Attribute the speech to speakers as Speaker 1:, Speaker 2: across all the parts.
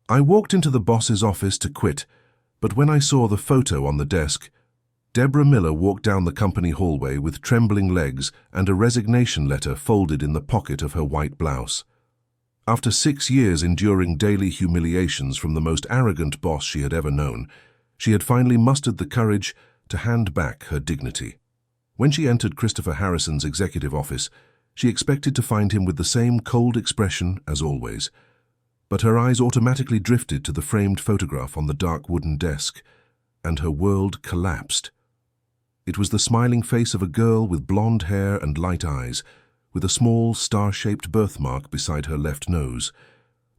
Speaker 1: I walked into the boss's office to quit, but when I saw the photo on the desk, Deborah Miller walked down the company hallway with trembling legs and a resignation letter folded in the pocket of her white blouse. After 6 years enduring daily humiliations from the most arrogant boss she had ever known, she had finally mustered the courage to hand back her dignity. When she entered Christopher Harrison's executive office, she expected to find him with the same cold expression as always, but her eyes automatically drifted to the framed photograph on the dark wooden desk, and her world collapsed. It was the smiling face of a girl with blonde hair and light eyes, with a small, star-shaped birthmark beside her left nose.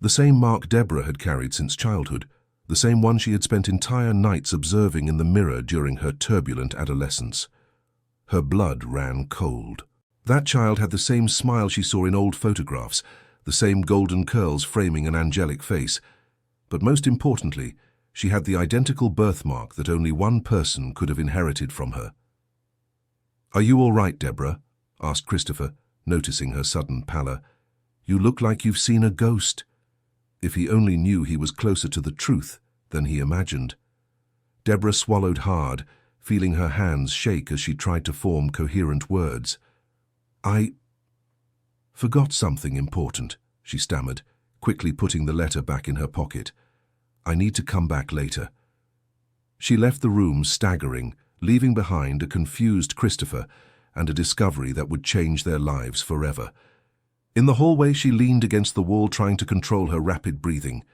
Speaker 1: The same mark Deborah had carried since childhood, the same one she had spent entire nights observing in the mirror during her turbulent adolescence. Her blood ran cold. That child had the same smile she saw in old photographs, the same golden curls framing an angelic face. But most importantly, she had the identical birthmark that only one person could have inherited from her. "Are you all right, Deborah?" asked Christopher, noticing her sudden pallor. "You look like you've seen a ghost." If he only knew he was closer to the truth than he imagined. Deborah swallowed hard, feeling her hands shake as she tried to form coherent words. "I forgot something important," she stammered, quickly putting the letter back in her pocket. "I need to come back later." She left the room staggering, leaving behind a confused Christopher and a discovery that would change their lives forever. In the hallway, she leaned against the wall trying to control her rapid breathing.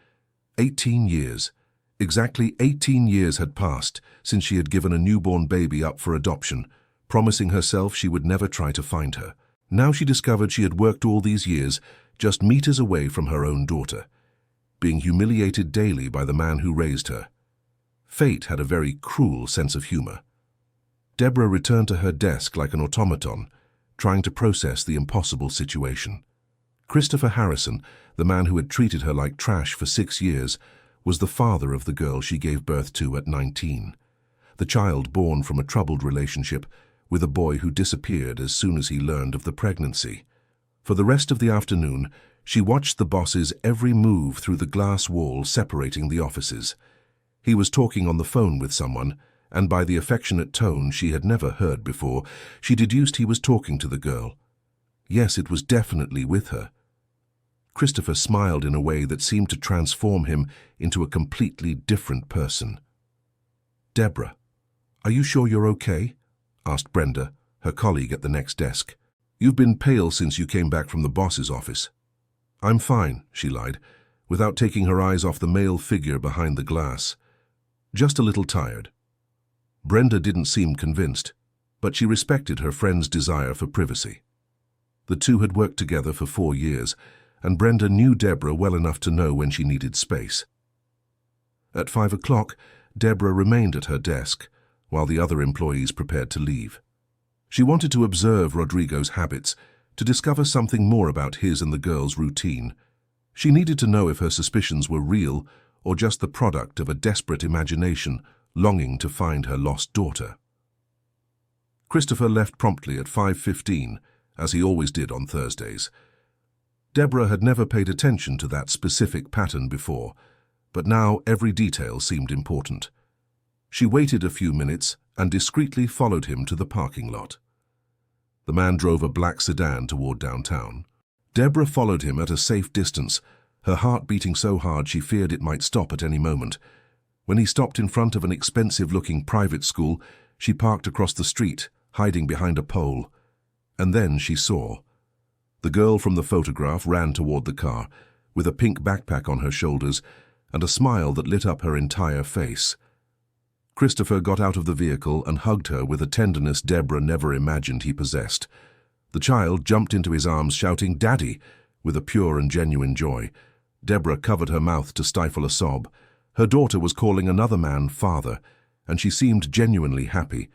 Speaker 1: 18 years. Exactly 18 years had passed since she had given a newborn baby up for adoption, promising herself she would never try to find her. Now she discovered she had worked all these years just meters away from her own daughter, being humiliated daily by the man who raised her. Fate had a very cruel sense of humor. Deborah returned to her desk like an automaton, trying to process the impossible situation. Christopher Harrison, the man who had treated her like trash for 6 years, was the father of the girl she gave birth to at 19. The child born from a troubled relationship with a boy who disappeared as soon as he learned of the pregnancy. For the rest of the afternoon, she watched the boss's every move through the glass wall separating the offices. He was talking on the phone with someone, and by the affectionate tone she had never heard before, she deduced he was talking to the girl. Yes, it was definitely with her. Christopher smiled in a way that seemed to transform him into a completely different person. "Deborah, are you sure you're okay?" asked Brenda, her colleague at the next desk. "You've been pale since you came back from the boss's office." "I'm fine," she lied, without taking her eyes off the male figure behind the glass. "Just a little tired." Brenda didn't seem convinced, but she respected her friend's desire for privacy. The two had worked together for 4 years, and Brenda knew Deborah well enough to know when she needed space. At 5 o'clock, Deborah remained at her desk, while the other employees prepared to leave. She wanted to observe Rodrigo's habits, to discover something more about his and the girl's routine. She needed to know if her suspicions were real or just the product of a desperate imagination longing to find her lost daughter. Christopher left promptly at 5:15, as he always did on Thursdays. Deborah had never paid attention to that specific pattern before, but now every detail seemed important. She waited a few minutes and discreetly followed him to the parking lot. The man drove a black sedan toward downtown. Deborah followed him at a safe distance, her heart beating so hard she feared it might stop at any moment. When he stopped in front of an expensive-looking private school, she parked across the street, hiding behind a pole. And then she saw. The girl from the photograph ran toward the car, with a pink backpack on her shoulders and a smile that lit up her entire face. Christopher got out of the vehicle and hugged her with a tenderness Deborah never imagined he possessed. The child jumped into his arms, shouting, "Daddy!" with a pure and genuine joy. Deborah covered her mouth to stifle a sob. Her daughter was calling another man father, and she seemed genuinely happy.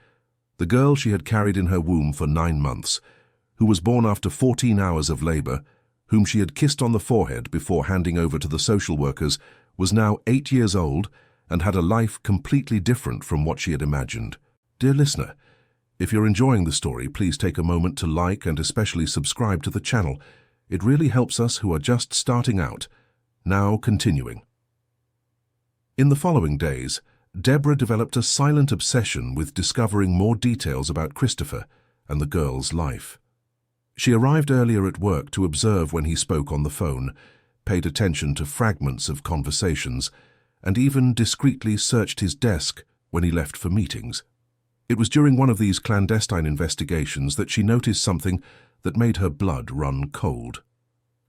Speaker 1: The girl she had carried in her womb for 9 months, who was born after 14 hours of labor, whom she had kissed on the forehead before handing over to the social workers, was now 8 years old and had a life completely different from what she had imagined. Dear listener, if you're enjoying the story, please take a moment to like and especially subscribe to the channel. It really helps us who are just starting out. Now continuing. In the following days, Deborah developed a silent obsession with discovering more details about Christopher and the girl's life. She arrived earlier at work to observe when he spoke on the phone, paid attention to fragments of conversations, and even discreetly searched his desk when he left for meetings. It was during one of these clandestine investigations that she noticed something that made her blood run cold.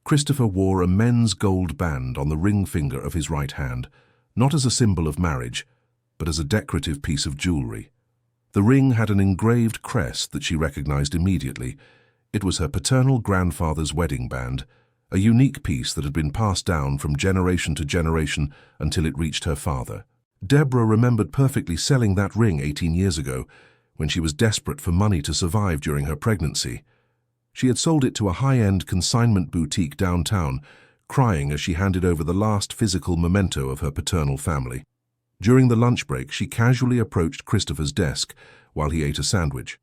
Speaker 1: Christopher wore a men's gold band on the ring finger of his right hand, not as a symbol of marriage, but as a decorative piece of jewelry. The ring had an engraved crest that she recognized immediately. It was her paternal grandfather's wedding band, a unique piece that had been passed down from generation to generation until it reached her father. Deborah remembered perfectly selling that ring 18 years ago, when she was desperate for money to survive during her pregnancy. She had sold it to a high-end consignment boutique downtown, crying as she handed over the last physical memento of her paternal family. During the lunch break, she casually approached Christopher's desk while he ate a sandwich.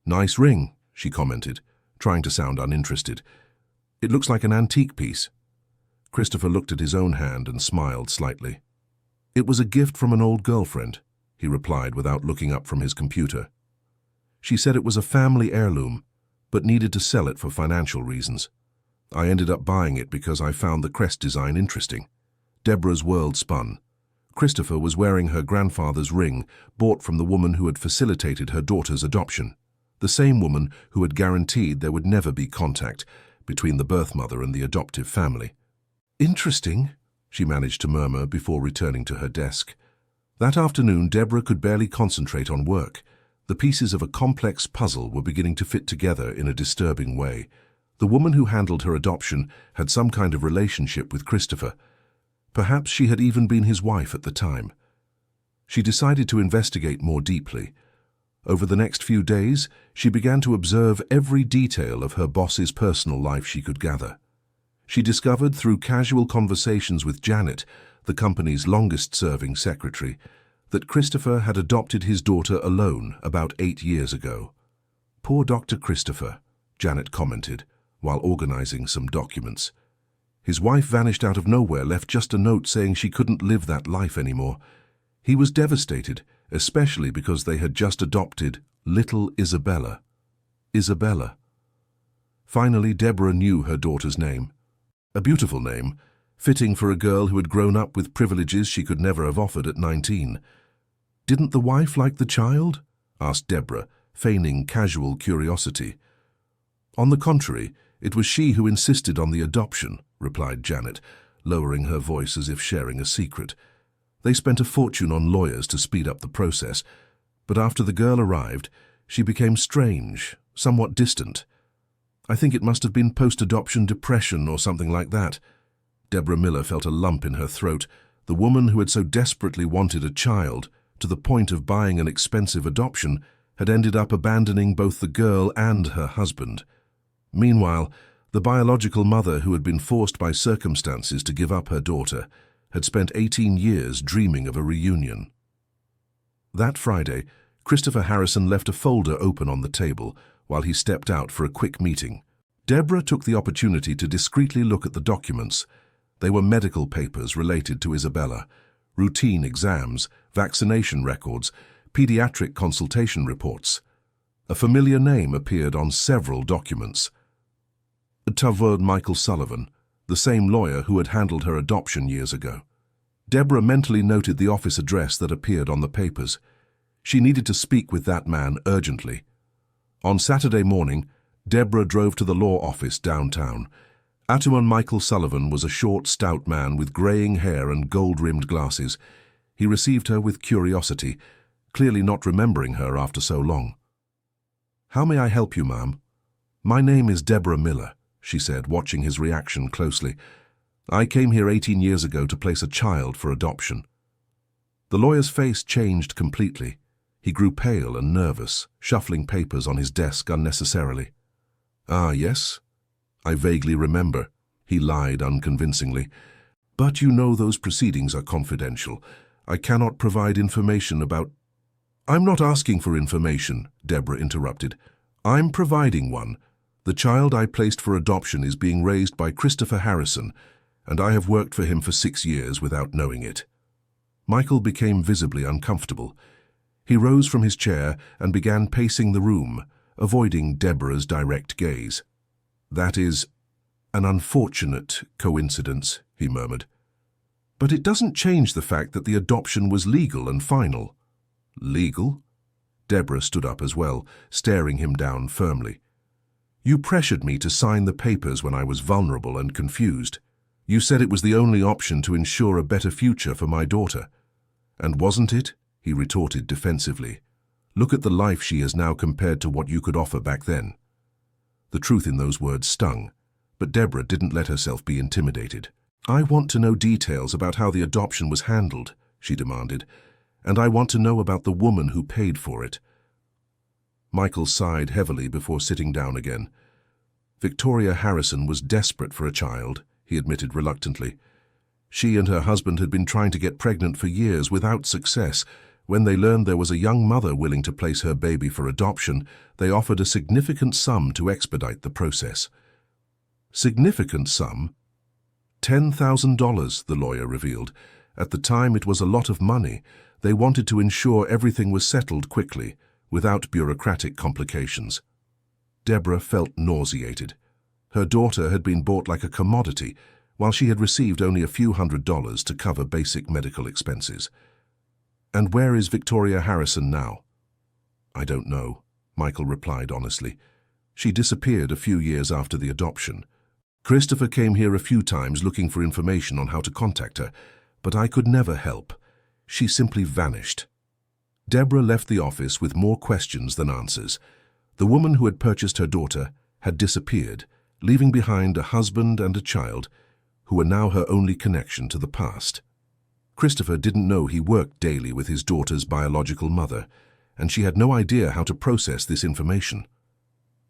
Speaker 1: "Nice ring," she commented, trying to sound uninterested. "It looks like an antique piece." Christopher looked at his own hand and smiled slightly. "It was a gift from an old girlfriend," he replied without looking up from his computer. "She said it was a family heirloom, but needed to sell it for financial reasons. I ended up buying it because I found the crest design interesting." Deborah's world spun. Christopher was wearing her grandfather's ring, bought from the woman who had facilitated her daughter's adoption, the same woman who had guaranteed there would never be contact between the birth mother and the adoptive family. "Interesting," she managed to murmur before returning to her desk. That afternoon, Deborah could barely concentrate on work. The pieces of a complex puzzle were beginning to fit together in a disturbing way. The woman who handled her adoption had some kind of relationship with Christopher. Perhaps she had even been his wife at the time. She decided to investigate more deeply. Over the next few days, she began to observe every detail of her boss's personal life she could gather. She discovered through casual conversations with Janet, the company's longest-serving secretary, that Christopher had adopted his daughter alone about 8 years ago. "Poor Dr. Christopher," Janet commented, while organizing some documents. His wife vanished out of nowhere, left just a note saying she couldn't live that life anymore. He was devastated, especially because they had just adopted little Isabella. Isabella. Finally, Deborah knew her daughter's name. A beautiful name, fitting for a girl who had grown up with privileges she could never have offered at 19. "Didn't the wife like the child?" asked Deborah, feigning casual curiosity. "On the contrary, it was she who insisted on the adoption," replied Janet, lowering her voice as if sharing a secret. "They spent a fortune on lawyers to speed up the process, but after the girl arrived, she became strange, somewhat distant. I think it must have been post-adoption depression or something like that." Deborah Miller felt a lump in her throat. The woman who had so desperately wanted a child, to the point of buying an expensive adoption, had ended up abandoning both the girl and her husband. Meanwhile, the biological mother who had been forced by circumstances to give up her daughter had spent 18 years dreaming of a reunion. That Friday, Christopher Harrison left a folder open on the table while he stepped out for a quick meeting. Deborah took the opportunity to discreetly look at the documents. They were medical papers related to Isabella, routine exams, vaccination records, pediatric consultation reports. A familiar name appeared on several documents. Tavern Michael Sullivan, the same lawyer who had handled her adoption years ago. Deborah mentally noted the office address that appeared on the papers. She needed to speak with that man urgently. On Saturday morning, Deborah drove to the law office downtown. Atuman Michael Sullivan was a short, stout man with graying hair and gold-rimmed glasses. He received her with curiosity, clearly not remembering her after so long. "How may I help you, ma'am?" "My name is Deborah Miller," she said, watching his reaction closely. "I came here 18 years ago to place a child for adoption." The lawyer's face changed completely. He grew pale and nervous, shuffling papers on his desk unnecessarily. "Ah, yes? I vaguely remember," he lied unconvincingly. "But you know those proceedings are confidential. I cannot provide information about—" "I'm not asking for information," Deborah interrupted. "I'm providing one. The child I placed for adoption is being raised by Christopher Harrison, and I have worked for him for 6 years without knowing it." Michael became visibly uncomfortable. He rose from his chair and began pacing the room, avoiding Deborah's direct gaze. "That is an unfortunate coincidence," he murmured. "But it doesn't change the fact that the adoption was legal and final." "Legal?" Deborah stood up as well, staring him down firmly. "You pressured me to sign the papers when I was vulnerable and confused. You said it was the only option to ensure a better future for my daughter. And wasn't it?" he retorted defensively. "Look at the life she has now compared to what you could offer back then." The truth in those words stung, but Deborah didn't let herself be intimidated. "I want to know details about how the adoption was handled," she demanded, "and I want to know about the woman who paid for it." Michael sighed heavily before sitting down again. Victoria Harrison was desperate for a child, he admitted reluctantly. She and her husband had been trying to get pregnant for years without success. When they learned there was a young mother willing to place her baby for adoption, they offered a significant sum to expedite the process. Significant sum? $10,000, the lawyer revealed. At the time, it was a lot of money. They wanted to ensure everything was settled quickly, without bureaucratic complications. Deborah felt nauseated. Her daughter had been bought like a commodity, while she had received only a few $100s to cover basic medical expenses. "And where is Victoria Harrison now?" "I don't know," Michael replied honestly. "She disappeared a few years after the adoption. Christopher came here a few times looking for information on how to contact her, but I could never help. She simply vanished." Deborah left the office with more questions than answers. The woman who had purchased her daughter had disappeared, leaving behind a husband and a child who were now her only connection to the past. Christopher didn't know he worked daily with his daughter's biological mother, and she had no idea how to process this information.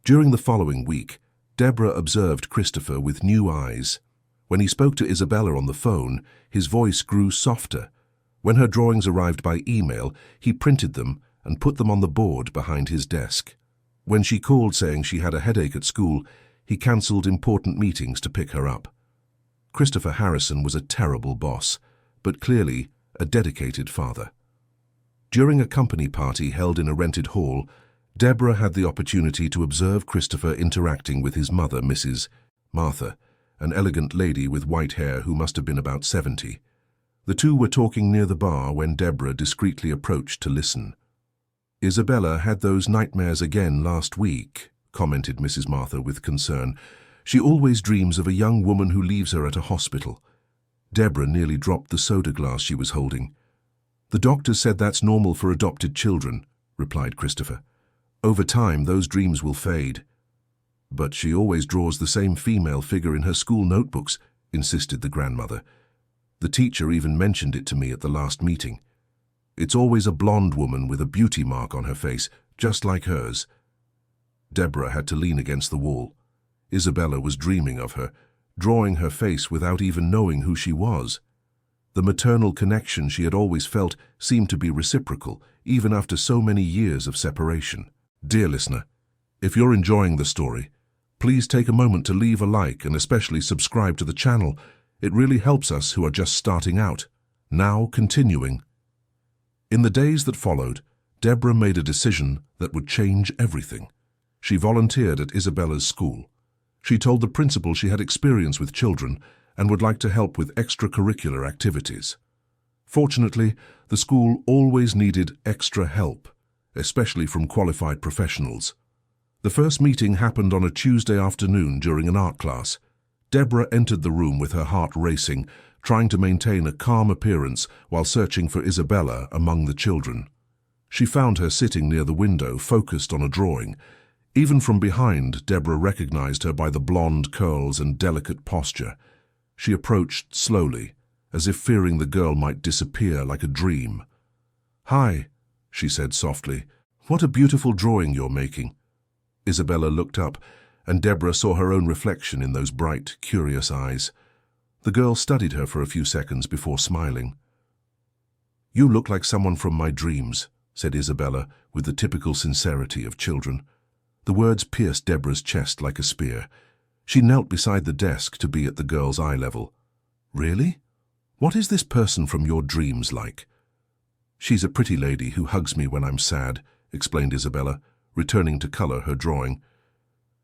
Speaker 1: During the following week, Deborah observed Christopher with new eyes. When he spoke to Isabella on the phone, his voice grew softer. When her drawings arrived by email, he printed them and put them on the board behind his desk. When she called saying she had a headache at school, he cancelled important meetings to pick her up. Christopher Harrison was a terrible boss, but clearly a dedicated father. During a company party held in a rented hall, Deborah had the opportunity to observe Christopher interacting with his mother, Mrs. Martha, an elegant lady with white hair who must have been about 70. The two were talking near the bar when Deborah discreetly approached to listen. "Isabella had those nightmares again last week," commented Mrs. Martha with concern. "She always dreams of a young woman who leaves her at a hospital." Deborah nearly dropped the soda glass she was holding. "The doctor said that's normal for adopted children," replied Christopher. "Over time, those dreams will fade." "But she always draws the same female figure in her school notebooks," insisted the grandmother. "The teacher even mentioned it to me at the last meeting. It's always a blonde woman with a beauty mark on her face, just like hers." Deborah had to lean against the wall. Isabella was dreaming of her, drawing her face without even knowing who she was. The maternal connection she had always felt seemed to be reciprocal, even after so many years of separation. Dear listener, if you're enjoying the story, please take a moment to leave a like and especially subscribe to the channel. It really helps us who are just starting out. Now continuing. In the days that followed, Deborah made a decision that would change everything. She volunteered at Isabella's school. She told the principal she had experience with children and would like to help with extracurricular activities. Fortunately, the school always needed extra help, especially from qualified professionals. The first meeting happened on a Tuesday afternoon during an art class. Deborah entered the room with her heart racing, trying to maintain a calm appearance while searching for Isabella among the children. She found her sitting near the window, focused on a drawing. Even from behind, Deborah recognized her by the blonde curls and delicate posture. She approached slowly, as if fearing the girl might disappear like a dream. "Hi," she said softly. "What a beautiful drawing you're making." Isabella looked up, and Deborah saw her own reflection in those bright, curious eyes. The girl studied her for a few seconds before smiling. "You look like someone from my dreams," said Isabella with the typical sincerity of children. The words pierced Deborah's chest like a spear. She knelt beside the desk to be at the girl's eye level. "Really? What is this person from your dreams like?" She's a pretty lady who hugs me when I'm sad, explained Isabella, returning to color her drawing.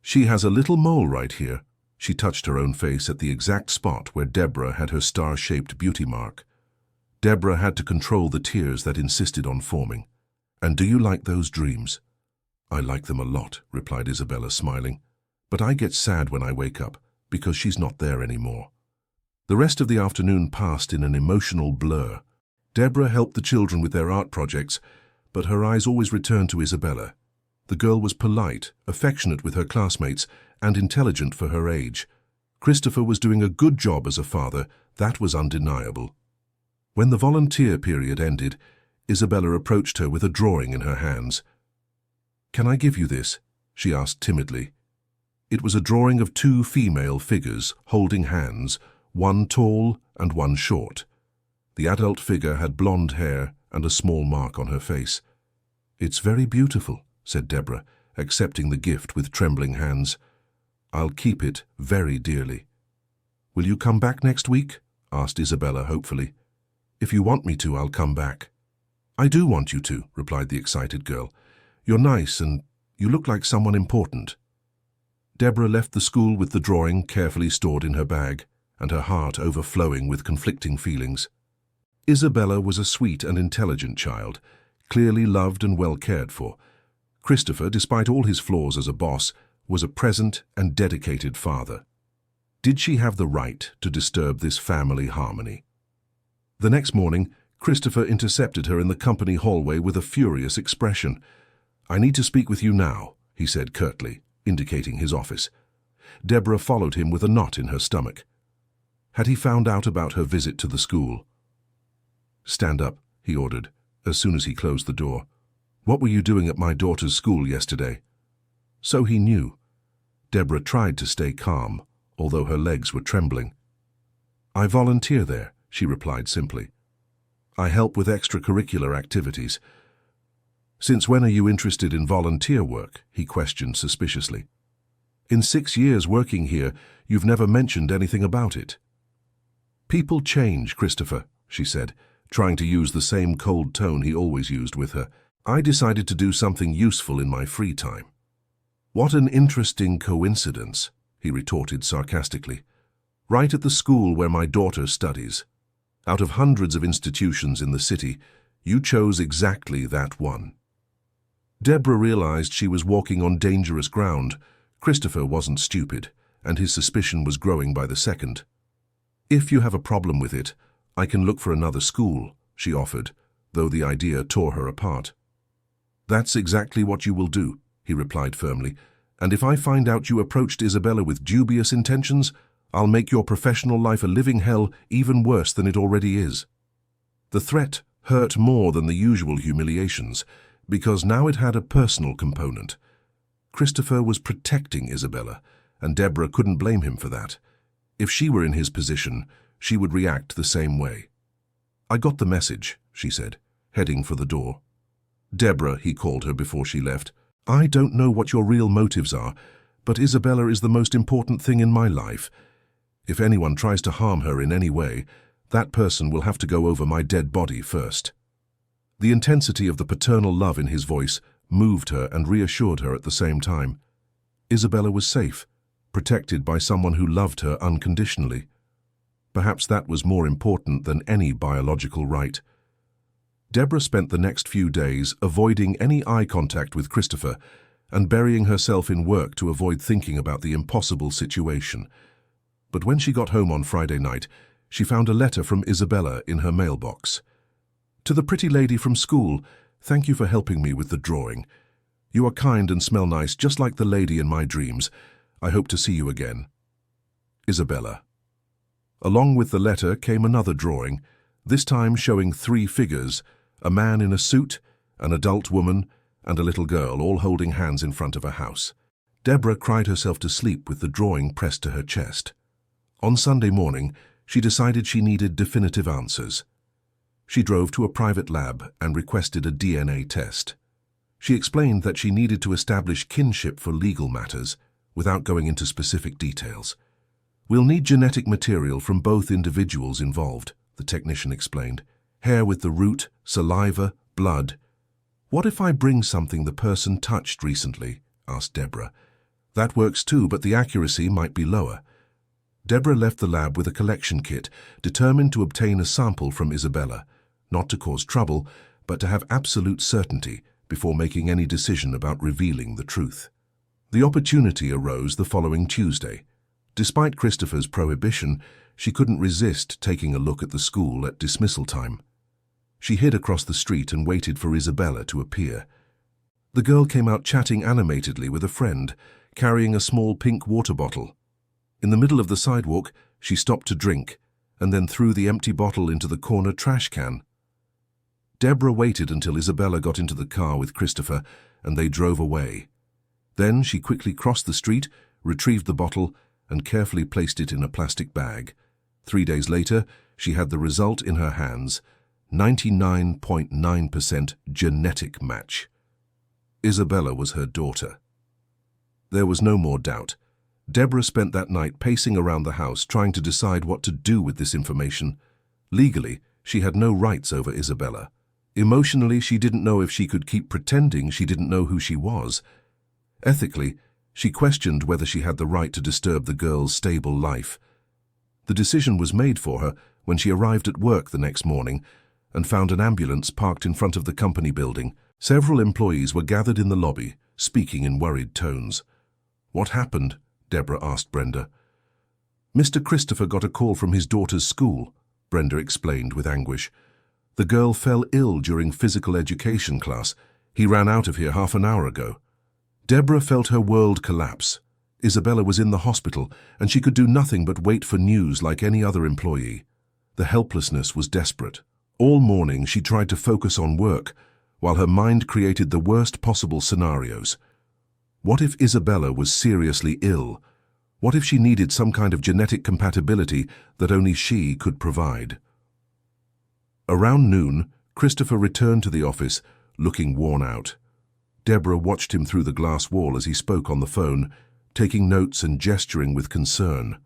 Speaker 1: She has a little mole right here. She touched her own face at the exact spot where Deborah had her star-shaped beauty mark. Deborah had to control the tears that insisted on forming. And do you like those dreams? I like them a lot, replied Isabella, smiling. But I get sad when I wake up, because she's not there anymore. The rest of the afternoon passed in an emotional blur. Deborah helped the children with their art projects, but her eyes always returned to Isabella. The girl was polite, affectionate with her classmates, and intelligent for her age. Christopher was doing a good job as a father, that was undeniable. When the volunteer period ended, Isabella approached her with a drawing in her hands. "Can I give you this?" she asked timidly. It was a drawing of two female figures holding hands, one tall and one short. The adult figure had blonde hair and a small mark on her face. "It's very beautiful," said Deborah, accepting the gift with trembling hands. "I'll keep it very dearly." "Will you come back next week?" asked Isabella hopefully. "If you want me to, I'll come back." "I do want you to," replied the excited girl. "You're nice and you look like someone important." Deborah left the school with the drawing carefully stored in her bag, and her heart overflowing with conflicting feelings. Isabella was a sweet and intelligent child, clearly loved and well cared for. Christopher, despite all his flaws as a boss, was a present and dedicated father. Did she have the right to disturb this family harmony? The next morning, Christopher intercepted her in the company hallway with a furious expression. "I need to speak with you now," he said curtly, indicating his office. Deborah followed him with a knot in her stomach. Had he found out about her visit to the school? "Stand up," he ordered, as soon as he closed the door. "What were you doing at my daughter's school yesterday?" So he knew. Deborah tried to stay calm, although her legs were trembling. "I volunteer there," she replied simply. "I help with extracurricular activities." "Since when are you interested in volunteer work?" he questioned suspiciously. "In 6 years working here, you've never mentioned anything about it." "People change, Christopher," she said, trying to use the same cold tone he always used with her. "I decided to do something useful in my free time." "What an interesting coincidence," he retorted sarcastically. "Right at the school where my daughter studies. Out of hundreds of institutions in the city, you chose exactly that one." Deborah realized she was walking on dangerous ground. Christopher wasn't stupid, and his suspicion was growing by the second. "If you have a problem with it, I can look for another school," she offered, though the idea tore her apart. "That's exactly what you will do," he replied firmly, "and if I find out you approached Isabella with dubious intentions, I'll make your professional life a living hell even worse than it already is." The threat hurt more than the usual humiliations, because now it had a personal component. Christopher was protecting Isabella, and Deborah couldn't blame him for that. If she were in his position, she would react the same way. "I got the message," she said, heading for the door. "Deborah," he called her before she left, "I don't know what your real motives are, but Isabella is the most important thing in my life. If anyone tries to harm her in any way, that person will have to go over my dead body first." The intensity of the paternal love in his voice moved her and reassured her at the same time. Isabella was safe, protected by someone who loved her unconditionally. Perhaps that was more important than any biological right. Deborah spent the next few days avoiding any eye contact with Christopher and burying herself in work to avoid thinking about the impossible situation. But when she got home on Friday night, she found a letter from Isabella in her mailbox. "To the pretty lady from school, thank you for helping me with the drawing. You are kind and smell nice, just like the lady in my dreams. I hope to see you again. Isabella." Along with the letter came another drawing, this time showing 3 figures, a man in a suit, an adult woman, and a little girl, all holding hands in front of a house. Deborah cried herself to sleep with the drawing pressed to her chest. On Sunday morning, she decided she needed definitive answers. She drove to a private lab and requested a DNA test. She explained that she needed to establish kinship for legal matters, without going into specific details. "We'll need genetic material from both individuals involved," the technician explained, hair with the root, saliva, blood. What if I bring something the person touched recently? Asked Deborah. That works too, but the accuracy might be lower. Deborah left the lab with a collection kit, determined to obtain a sample from Isabella, not to cause trouble, but to have absolute certainty before making any decision about revealing the truth. The opportunity arose the following Tuesday. Despite Christopher's prohibition, she couldn't resist taking a look at the school at dismissal time. She hid across the street and waited for Isabella to appear. The girl came out chatting animatedly with a friend, carrying a small pink water bottle. In the middle of the sidewalk, she stopped to drink, and then threw the empty bottle into the corner trash can. Deborah waited until Isabella got into the car with Christopher, and they drove away. Then she quickly crossed the street, retrieved the bottle, and carefully placed it in a plastic bag. 3 days later, she had the result in her hands, 99.9% genetic match. Isabella was her daughter. There was no more doubt. Deborah spent that night pacing around the house trying to decide what to do with this information. Legally, she had no rights over Isabella. Emotionally, she didn't know if she could keep pretending she didn't know who she was. Ethically, she questioned whether she had the right to disturb the girl's stable life. The decision was made for her when she arrived at work the next morning and found an ambulance parked in front of the company building. Several employees were gathered in the lobby, speaking in worried tones. "What happened?" Deborah asked Brenda. "Mr. Christopher got a call from his daughter's school," Brenda explained with anguish. "The girl fell ill during physical education class. He ran out of here half an hour ago." Deborah felt her world collapse. Isabella was in the hospital, and she could do nothing but wait for news like any other employee. The helplessness was desperate. All morning she tried to focus on work, while her mind created the worst possible scenarios. What if Isabella was seriously ill? What if she needed some kind of genetic compatibility that only she could provide? Around noon, Christopher returned to the office, looking worn out. Deborah watched him through the glass wall as he spoke on the phone, taking notes and gesturing with concern.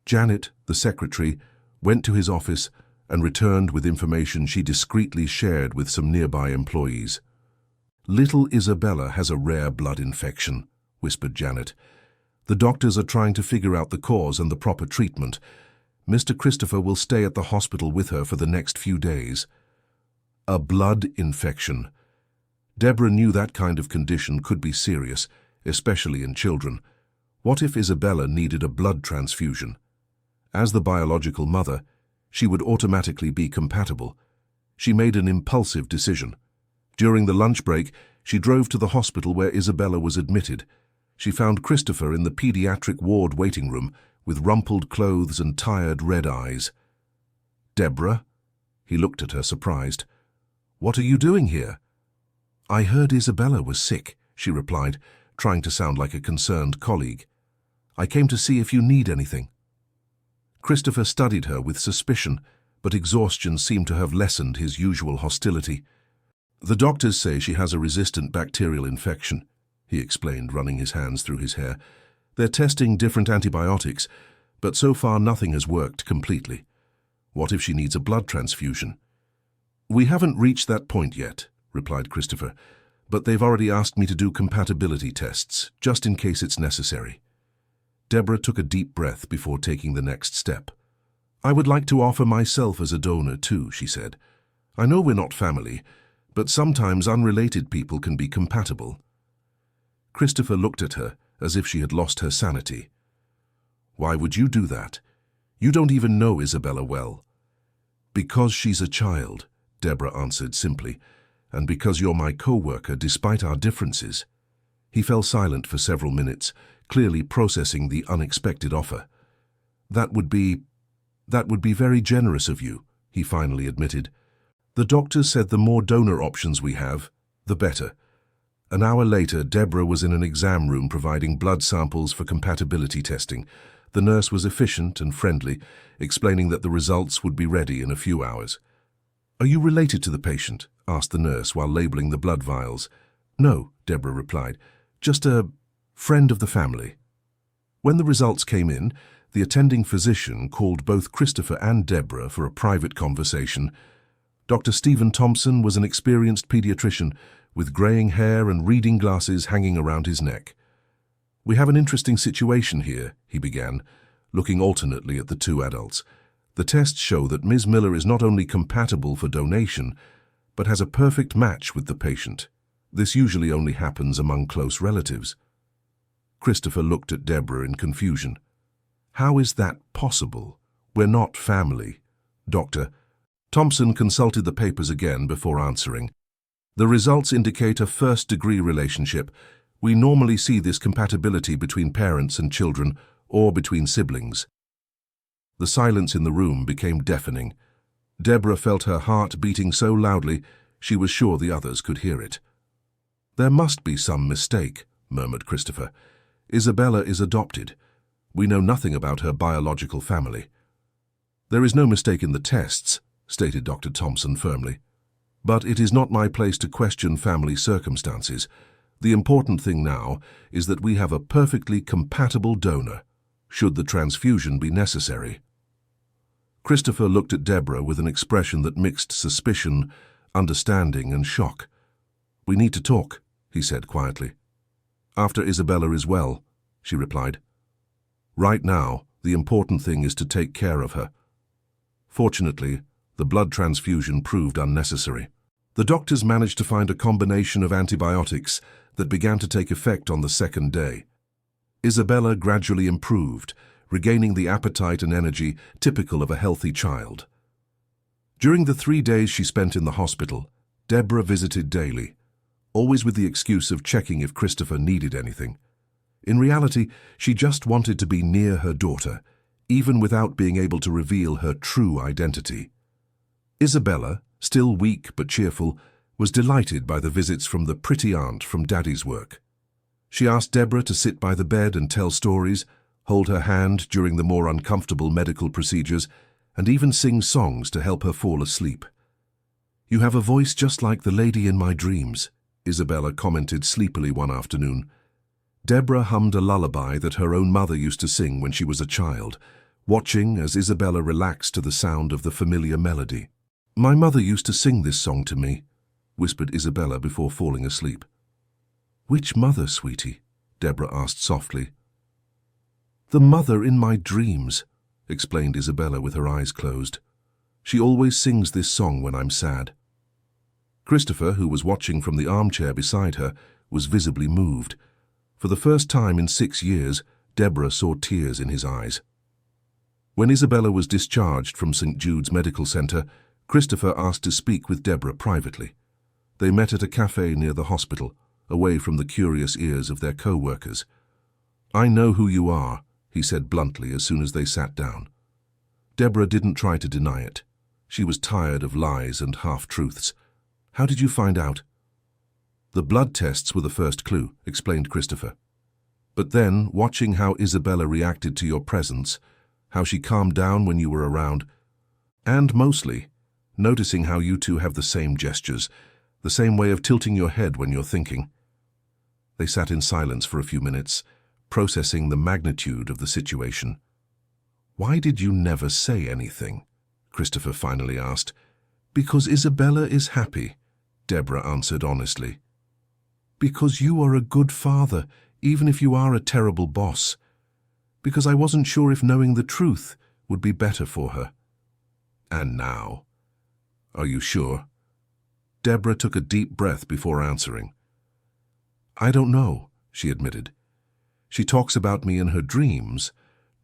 Speaker 1: Janet, the secretary, went to his office and returned with information she discreetly shared with some nearby employees. "Little Isabella has a rare blood infection," whispered Janet. "The doctors are trying to figure out the cause and the proper treatment. Mr. Christopher will stay at the hospital with her for the next few days." A blood infection. Deborah knew that kind of condition could be serious, especially in children. What if Isabella needed a blood transfusion? As the biological mother, she would automatically be compatible. She made an impulsive decision. During the lunch break, she drove to the hospital where Isabella was admitted. She found Christopher in the pediatric ward waiting room with rumpled clothes and tired red eyes. "Deborah?" He looked at her, surprised. "What are you doing here?" "I heard Isabella was sick," she replied, trying to sound like a concerned colleague. "I came to see if you need anything." Christopher studied her with suspicion, but exhaustion seemed to have lessened his usual hostility. "The doctors say she has a resistant bacterial infection," he explained, running his hands through his hair. "They're testing different antibiotics, but so far nothing has worked completely. What if she needs a blood transfusion?" "We haven't reached that point yet," replied Christopher, "but they've already asked me to do compatibility tests, just in case it's necessary." Deborah took a deep breath before taking the next step. "I would like to offer myself as a donor too," she said. "I know we're not family, but sometimes unrelated people can be compatible." Christopher looked at her as if she had lost her sanity. "Why would you do that? You don't even know Isabella well." "Because she's a child," Deborah answered simply, "and because you're my co-worker despite our differences." He fell silent for several minutes, clearly processing the unexpected offer. That would be very generous of you," he finally admitted. "The doctors said the more donor options we have, the better." An hour later, Deborah was in an exam room providing blood samples for compatibility testing. The nurse was efficient and friendly, explaining that the results would be ready in a few hours. "Are you related to the patient?" asked the nurse while labeling the blood vials. "No," Deborah replied, "just a friend of the family." When the results came in, the attending physician called both Christopher and Deborah for a private conversation. Dr. Stephen Thompson was an experienced pediatrician with graying hair and reading glasses hanging around his neck. "We have an interesting situation here," he began, looking alternately at the two adults. "The tests show that Ms. Miller is not only compatible for donation, but has a perfect match with the patient. This usually only happens among close relatives." Christopher looked at Deborah in confusion. "How is that possible? We're not family." Doctor Thompson consulted the papers again before answering. "The results indicate a first-degree relationship. We normally see this compatibility between parents and children or between siblings." The silence in the room became deafening. Deborah felt her heart beating so loudly she was sure the others could hear it. "There must be some mistake," murmured Christopher. "Isabella is adopted. We know nothing about her biological family." "There is no mistake in the tests," stated Dr. Thompson firmly. "But it is not my place to question family circumstances. The important thing now is that we have a perfectly compatible donor, should the transfusion be necessary." Christopher looked at Deborah with an expression that mixed suspicion, understanding, and shock. "We need to talk," he said quietly. "After Isabella is well," she replied. "Right now, the important thing is to take care of her." Fortunately, the blood transfusion proved unnecessary. The doctors managed to find a combination of antibiotics that began to take effect on the second day. Isabella gradually improved, regaining the appetite and energy typical of a healthy child. During the 3 days she spent in the hospital, Deborah visited daily, always with the excuse of checking if Christopher needed anything. In reality, she just wanted to be near her daughter, even without being able to reveal her true identity. Isabella, still weak but cheerful, was delighted by the visits from the pretty aunt from Daddy's work. She asked Deborah to sit by the bed and tell stories, hold her hand during the more uncomfortable medical procedures, and even sing songs to help her fall asleep. "You have a voice just like the lady in my dreams," Isabella commented sleepily one afternoon. Deborah hummed a lullaby that her own mother used to sing when she was a child, watching as Isabella relaxed to the sound of the familiar melody. "My mother used to sing this song to me," whispered Isabella before falling asleep. "Which mother, sweetie?" Deborah asked softly. "The mother in my dreams," explained Isabella with her eyes closed. "She always sings this song when I'm sad." Christopher, who was watching from the armchair beside her, was visibly moved. For the first time in 6 years, Deborah saw tears in his eyes. When Isabella was discharged from St. Jude's Medical Center, Christopher asked to speak with Deborah privately. They met at a cafe near the hospital, away from the curious ears of their co-workers. "I know who you are," he said bluntly as soon as they sat down. Deborah didn't try to deny it. She was tired of lies and half-truths. "How did you find out?" "The blood tests were the first clue," explained Christopher. "But then, watching how Isabella reacted to your presence, how she calmed down when you were around, and mostly, noticing how you two have the same gestures, the same way of tilting your head when you're thinking." They sat in silence for a few minutes, processing the magnitude of the situation. "Why did you never say anything?" Christopher finally asked. "Because Isabella is happy," Deborah answered honestly. "Because you are a good father, even if you are a terrible boss. Because I wasn't sure if knowing the truth would be better for her." "And now? Are you sure?" Deborah took a deep breath before answering. "I don't know," she admitted. "She talks about me in her dreams,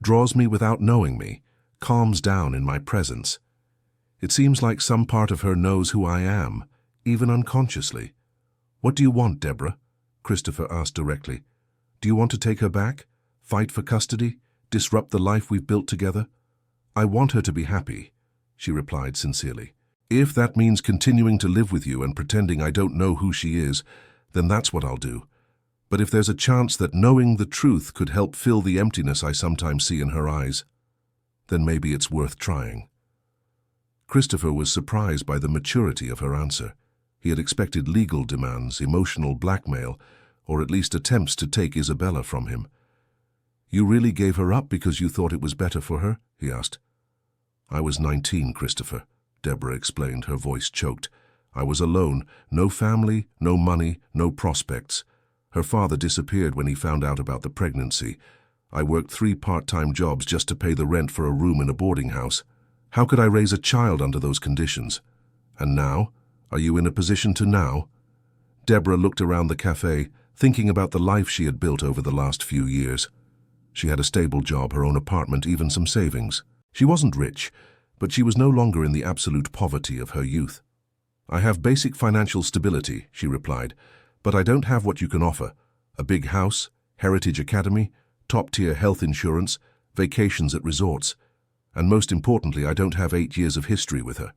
Speaker 1: draws me without knowing me, calms down in my presence. It seems like some part of her knows who I am, even unconsciously." "What do you want, Deborah?" Christopher asked directly. "Do you want to take her back? Fight for custody? Disrupt the life we've built together?" "I want her to be happy," she replied sincerely. "If that means continuing to live with you and pretending I don't know who she is, then that's what I'll do. But if there's a chance that knowing the truth could help fill the emptiness I sometimes see in her eyes, then maybe it's worth trying." Christopher was surprised by the maturity of her answer. He had expected legal demands, emotional blackmail, or at least attempts to take Isabella from him. "You really gave her up because you thought it was better for her?" he asked. "I was 19, Christopher," Deborah explained, her voice choked. I was alone, no family, no money, no prospects. Her father disappeared when he found out about the pregnancy. I worked 3 part-time jobs just to pay the rent for a room in a boarding house. How could I raise a child under those conditions? And now? Are you in a position to now? Deborah looked around the cafe, thinking about the life she had built over the last few years. She had a stable job, her own apartment, even some savings. She wasn't rich, but she was no longer in the absolute poverty of her youth. I have basic financial stability, she replied, but I don't have what you can offer. A big house, heritage academy, top-tier health insurance, vacations at resorts. And most importantly, I don't have 8 years of history with her.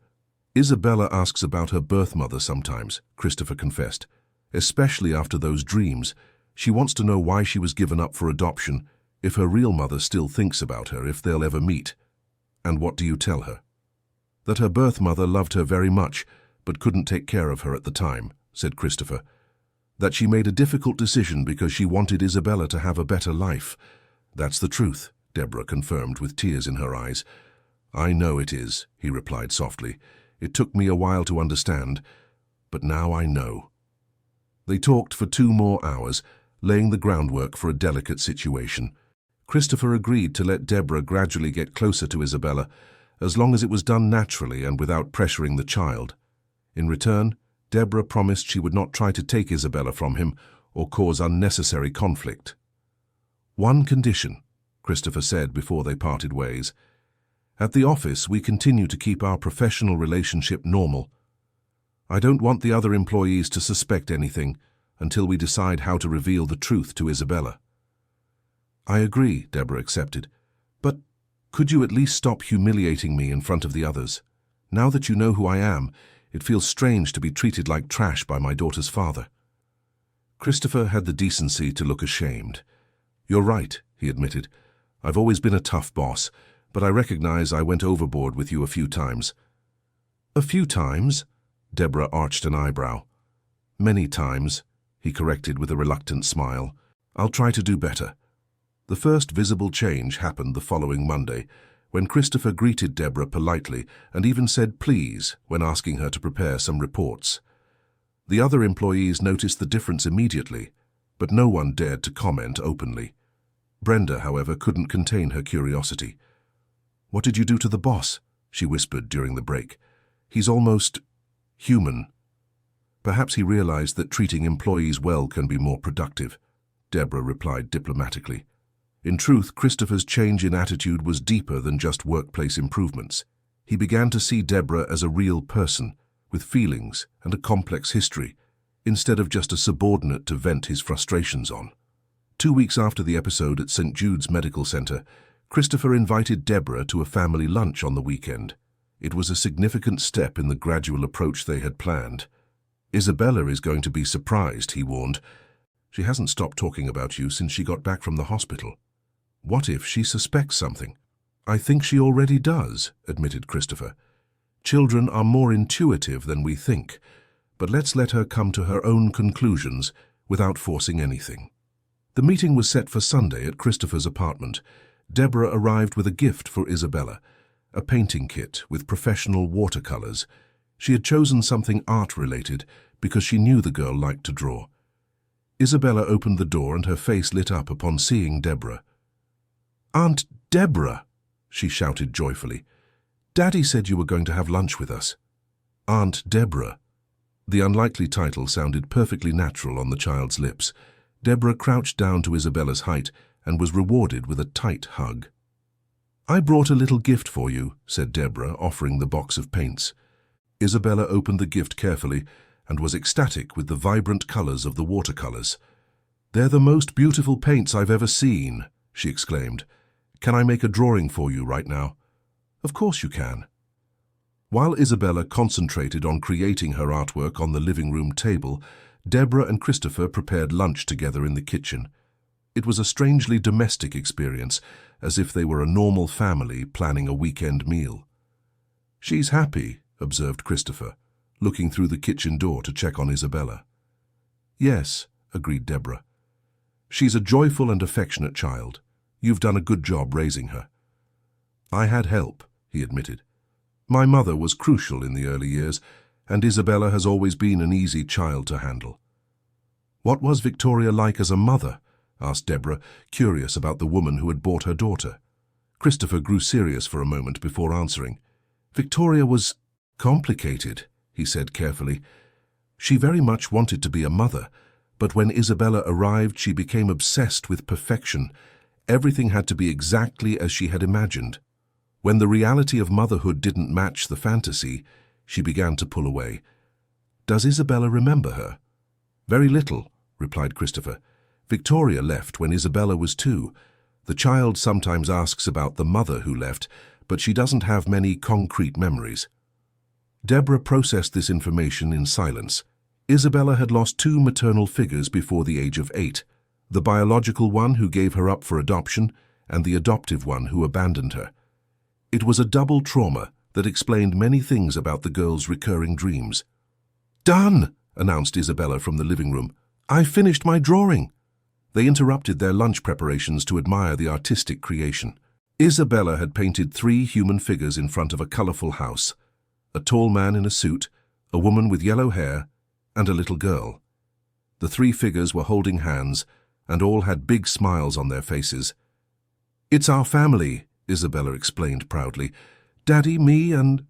Speaker 1: Isabella asks about her birth mother sometimes, Christopher confessed. Especially after those dreams, she wants to know why she was given up for adoption, if her real mother still thinks about her, if they'll ever meet. And what do you tell her? That her birth mother loved her very much, but couldn't take care of her at the time, said Christopher. That she made a difficult decision because she wanted Isabella to have a better life. That's the truth, Deborah confirmed with tears in her eyes. I know it is, he replied softly. It took me a while to understand, but now I know. They talked for 2 more hours, laying the groundwork for a delicate situation. Christopher agreed to let Deborah gradually get closer to Isabella, as long as it was done naturally and without pressuring the child. In return, Deborah promised she would not try to take Isabella from him or cause unnecessary conflict. One condition, Christopher said before they parted ways. At the office, we continue to keep our professional relationship normal. I don't want the other employees to suspect anything until we decide how to reveal the truth to Isabella. I agree, Deborah accepted. But could you at least stop humiliating me in front of the others? Now that you know who I am, it feels strange to be treated like trash by my daughter's father. Christopher had the decency to look ashamed. You're right, he admitted. I've always been a tough boss, but I recognize I went overboard with you a few times. A few times? Deborah arched an eyebrow. Many times, he corrected with a reluctant smile. I'll try to do better. The first visible change happened the following Monday, when Christopher greeted Deborah politely and even said please when asking her to prepare some reports. The other employees noticed the difference immediately, but no one dared to comment openly. Brenda, however, couldn't contain her curiosity. What did you do to the boss? She whispered during the break. He's almost human. Perhaps he realized that treating employees well can be more productive, Deborah replied diplomatically. In truth, Christopher's change in attitude was deeper than just workplace improvements. He began to see Deborah as a real person, with feelings and a complex history, instead of just a subordinate to vent his frustrations on. 2 weeks after the episode at St. Jude's Medical Center, Christopher invited Deborah to a family lunch on the weekend. It was a significant step in the gradual approach they had planned. Isabella is going to be surprised, he warned. She hasn't stopped talking about you since she got back from the hospital. What if she suspects something? I think she already does, admitted Christopher. Children are more intuitive than we think, but let's let her come to her own conclusions without forcing anything. The meeting was set for Sunday at Christopher's apartment. Deborah arrived with a gift for Isabella, a painting kit with professional watercolors. She had chosen something art-related because she knew the girl liked to draw. Isabella opened the door and her face lit up upon seeing Deborah. Aunt Deborah, she shouted joyfully. Daddy said you were going to have lunch with us. Aunt Deborah. The unlikely title sounded perfectly natural on the child's lips. Deborah crouched down to Isabella's height and was rewarded with a tight hug. I brought a little gift for you, said Deborah, offering the box of paints. Isabella opened the gift carefully and was ecstatic with the vibrant colors of the watercolors. They're the most beautiful paints I've ever seen, she exclaimed. Can I make a drawing for you right now? Of course you can. While Isabella concentrated on creating her artwork on the living room table, Deborah and Christopher prepared lunch together in the kitchen. It was a strangely domestic experience, as if they were a normal family planning a weekend meal. She's happy, observed Christopher, looking through the kitchen door to check on Isabella. Yes, agreed Deborah. She's a joyful and affectionate child. You've done a good job raising her. I had help, he admitted. My mother was crucial in the early years, and Isabella has always been an easy child to handle. What was Victoria like as a mother? Asked Deborah, curious about the woman who had bought her daughter. Christopher grew serious for a moment before answering. Victoria was complicated, he said carefully. She very much wanted to be a mother, but when Isabella arrived, she became obsessed with perfection. Everything had to be exactly as she had imagined. When the reality of motherhood didn't match the fantasy, she began to pull away. Does Isabella remember her? Very little, replied Christopher. Victoria left when Isabella was 2. The child sometimes asks about the mother who left, but she doesn't have many concrete memories. Deborah processed this information in silence. Isabella had lost 2 maternal figures before the age of 8, the biological one who gave her up for adoption and the adoptive one who abandoned her. It was a double trauma that explained many things about the girl's recurring dreams. Done, announced Isabella from the living room. I finished my drawing. They interrupted their lunch preparations to admire the artistic creation. Isabella had painted 3 human figures in front of a colorful house: a tall man in a suit, a woman with yellow hair, and a little girl. The 3 figures were holding hands, and all had big smiles on their faces. It's our family, Isabella explained proudly. Daddy, me, and...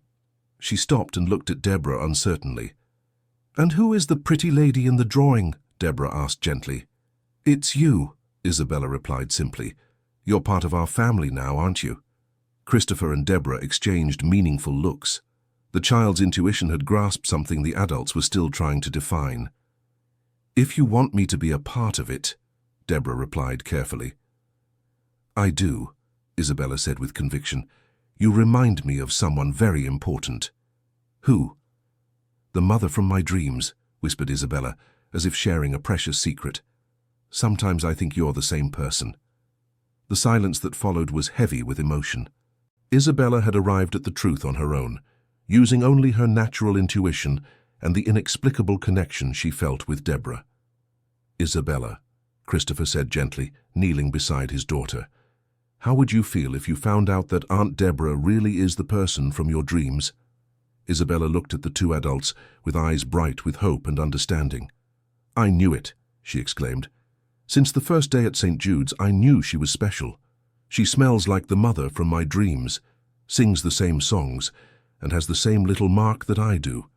Speaker 1: She stopped and looked at Deborah uncertainly. And who is the pretty lady in the drawing? Deborah asked gently. It's you, Isabella replied simply. You're part of our family now, aren't you? Christopher and Deborah exchanged meaningful looks. The child's intuition had grasped something the adults were still trying to define. If you want me to be a part of it, Deborah replied carefully. I do, Isabella said with conviction. You remind me of someone very important. Who? The mother from my dreams, whispered Isabella, as if sharing a precious secret. Sometimes I think you're the same person. The silence that followed was heavy with emotion. Isabella had arrived at the truth on her own, using only her natural intuition and the inexplicable connection she felt with Deborah. Isabella, Christopher said gently, kneeling beside his daughter. How would you feel if you found out that Aunt Deborah really is the person from your dreams? Isabella looked at the 2 adults with eyes bright with hope and understanding. I knew it, she exclaimed. Since the first day at St. Jude's, I knew she was special. She smells like the mother from my dreams, sings the same songs, and has the same little mark that I do.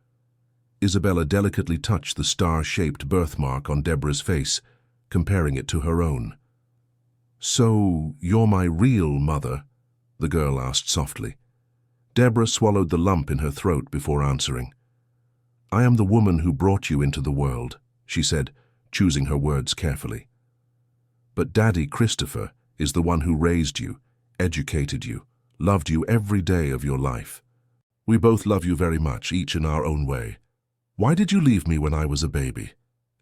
Speaker 1: Isabella delicately touched the star-shaped birthmark on Deborah's face, comparing it to her own. So, you're my real mother? The girl asked softly. Deborah swallowed the lump in her throat before answering. I am the woman who brought you into the world, she said, choosing her words carefully. But Daddy Christopher is the one who raised you, educated you, loved you every day of your life. We both love you very much, each in our own way. Why did you leave me when I was a baby?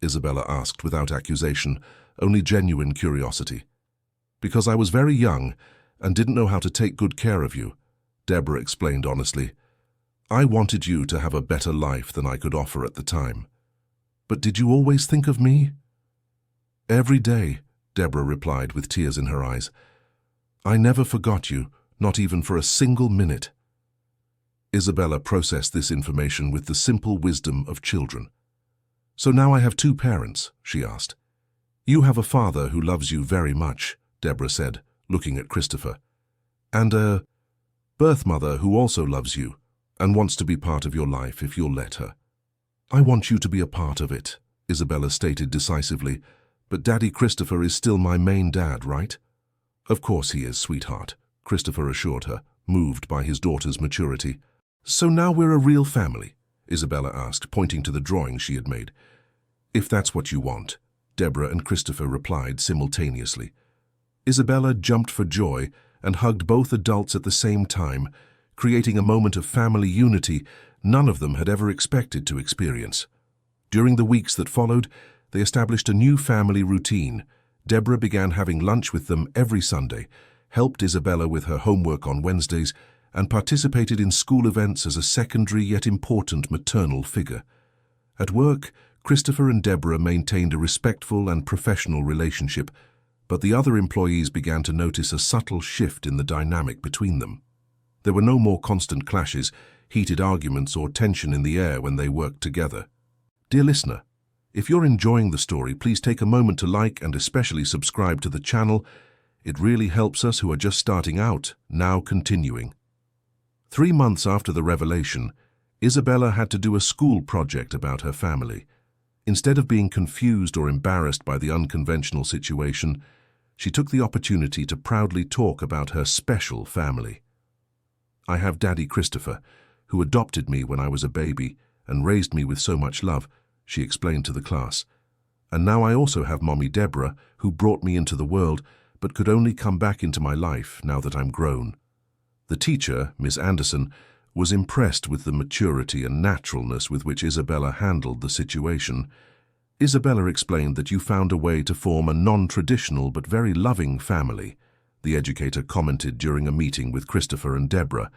Speaker 1: Isabella asked without accusation, only genuine curiosity. Because I was very young and didn't know how to take good care of you, Deborah explained honestly. I wanted you to have a better life than I could offer at the time. But did you always think of me? Every day, Deborah replied with tears in her eyes. I never forgot you, not even for a single minute. Isabella processed this information with the simple wisdom of children. So now I have 2 parents, she asked. You have a father who loves you very much, Deborah said, looking at Christopher, and a birth mother who also loves you and wants to be part of your life if you'll let her. I want you to be a part of it, Isabella stated decisively, but Daddy Christopher is still my main dad, right? Of course he is, sweetheart, Christopher assured her, moved by his daughter's maturity. So now we're a real family, Isabella asked, pointing to the drawing she had made. If that's what you want, Deborah and Christopher replied simultaneously. Isabella jumped for joy and hugged both adults at the same time, creating a moment of family unity none of them had ever expected to experience. During the weeks that followed, they established a new family routine. Deborah began having lunch with them every Sunday, helped Isabella with her homework on Wednesdays, and participated in school events as a secondary yet important maternal figure. At work, Christopher and Deborah maintained a respectful and professional relationship, but the other employees began to notice a subtle shift in the dynamic between them. There were no more constant clashes, heated arguments, or tension in the air when they worked together. Dear listener, if you're enjoying the story, please take a moment to like and especially subscribe to the channel. It really helps us who are just starting out. Now continuing. 3 months after the revelation, Isabella had to do a school project about her family. Instead of being confused or embarrassed by the unconventional situation, she took the opportunity to proudly talk about her special family. I have Daddy Christopher, who adopted me when I was a baby and raised me with so much love, she explained to the class. And now I also have Mommy Deborah, who brought me into the world, but could only come back into my life now that I'm grown. The teacher, Miss Anderson, was impressed with the maturity and naturalness with which Isabella handled the situation. Isabella explained that you found a way to form a non-traditional but very loving family, the educator commented during a meeting with Christopher and Deborah.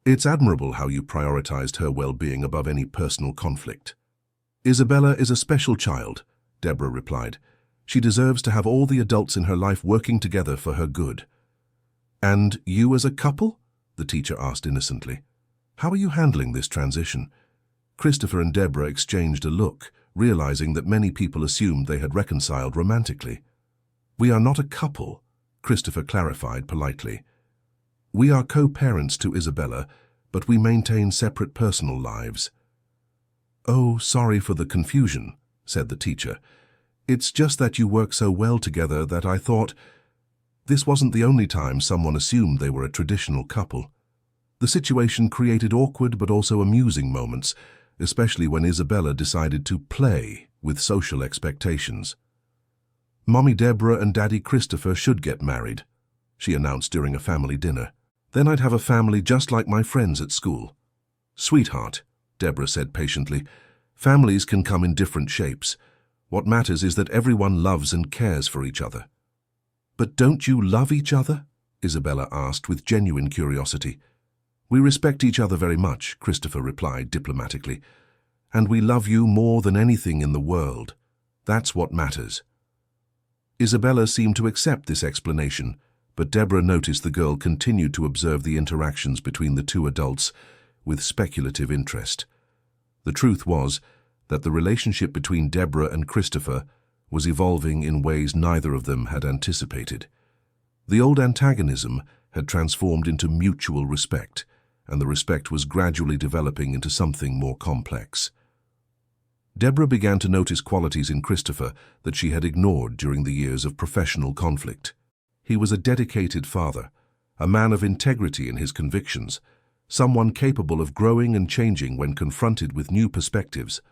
Speaker 1: It's admirable how you prioritized her well-being above any personal conflict. Isabella is a special child, Deborah replied. She deserves to have all the adults in her life working together for her good. And you as a couple? The teacher asked innocently. How are you handling this transition? Christopher and Deborah exchanged a look, realizing that many people assumed they had reconciled romantically. We are not a couple, Christopher clarified politely. We are co-parents to Isabella, but we maintain separate personal lives. Oh, sorry for the confusion, said the teacher. It's just that you work so well together that I thought... This wasn't the only time someone assumed they were a traditional couple. The situation created awkward but also amusing moments, especially when Isabella decided to play with social expectations. Mommy Deborah and Daddy Christopher should get married, she announced during a family dinner. Then I'd have a family just like my friends at school. Sweetheart, Deborah said patiently, families can come in different shapes. What matters is that everyone loves and cares for each other. But don't you love each other? Isabella asked with genuine curiosity. We respect each other very much, Christopher replied diplomatically. And we love you more than anything in the world. That's what matters. Isabella seemed to accept this explanation, but Deborah noticed the girl continued to observe the interactions between the two adults with speculative interest. The truth was that the relationship between Deborah and Christopher was evolving in ways neither of them had anticipated. The old antagonism had transformed into mutual respect, and the respect was gradually developing into something more complex. Deborah began to notice qualities in Christopher that she had ignored during the years of professional conflict. He was a dedicated father, a man of integrity in his convictions, someone capable of growing and changing when confronted with new perspectives.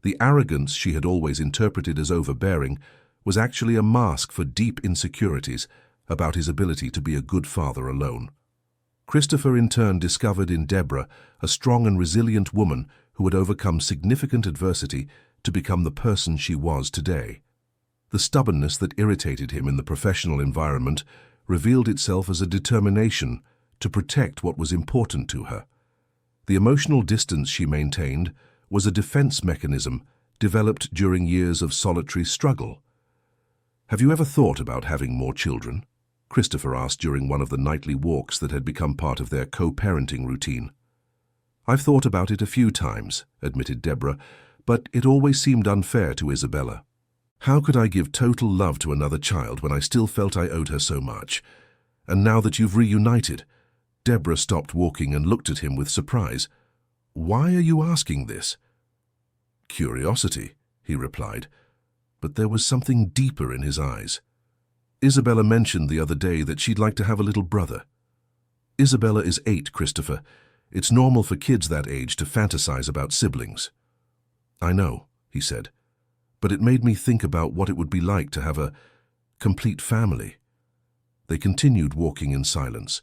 Speaker 1: The arrogance she had always interpreted as overbearing was actually a mask for deep insecurities about his ability to be a good father alone. Christopher in turn discovered in Deborah a strong and resilient woman who had overcome significant adversity to become the person she was today. The stubbornness that irritated him in the professional environment revealed itself as a determination to protect what was important to her. The emotional distance she maintained was a defense mechanism developed during years of solitary struggle. Have you ever thought about having more children? Christopher asked during one of the nightly walks that had become part of their co-parenting routine. I've thought about it a few times, admitted Deborah, but it always seemed unfair to Isabella. How could I give total love to another child when I still felt I owed her so much? And now that you've reunited... Deborah stopped walking and looked at him with surprise. Why are you asking this? Curiosity, he replied, but there was something deeper in his eyes. Isabella mentioned the other day that she'd like to have a little brother. Isabella is 8, Christopher. It's normal for kids that age to fantasize about siblings. I know, he said, but it made me think about what it would be like to have a complete family. They continued walking in silence,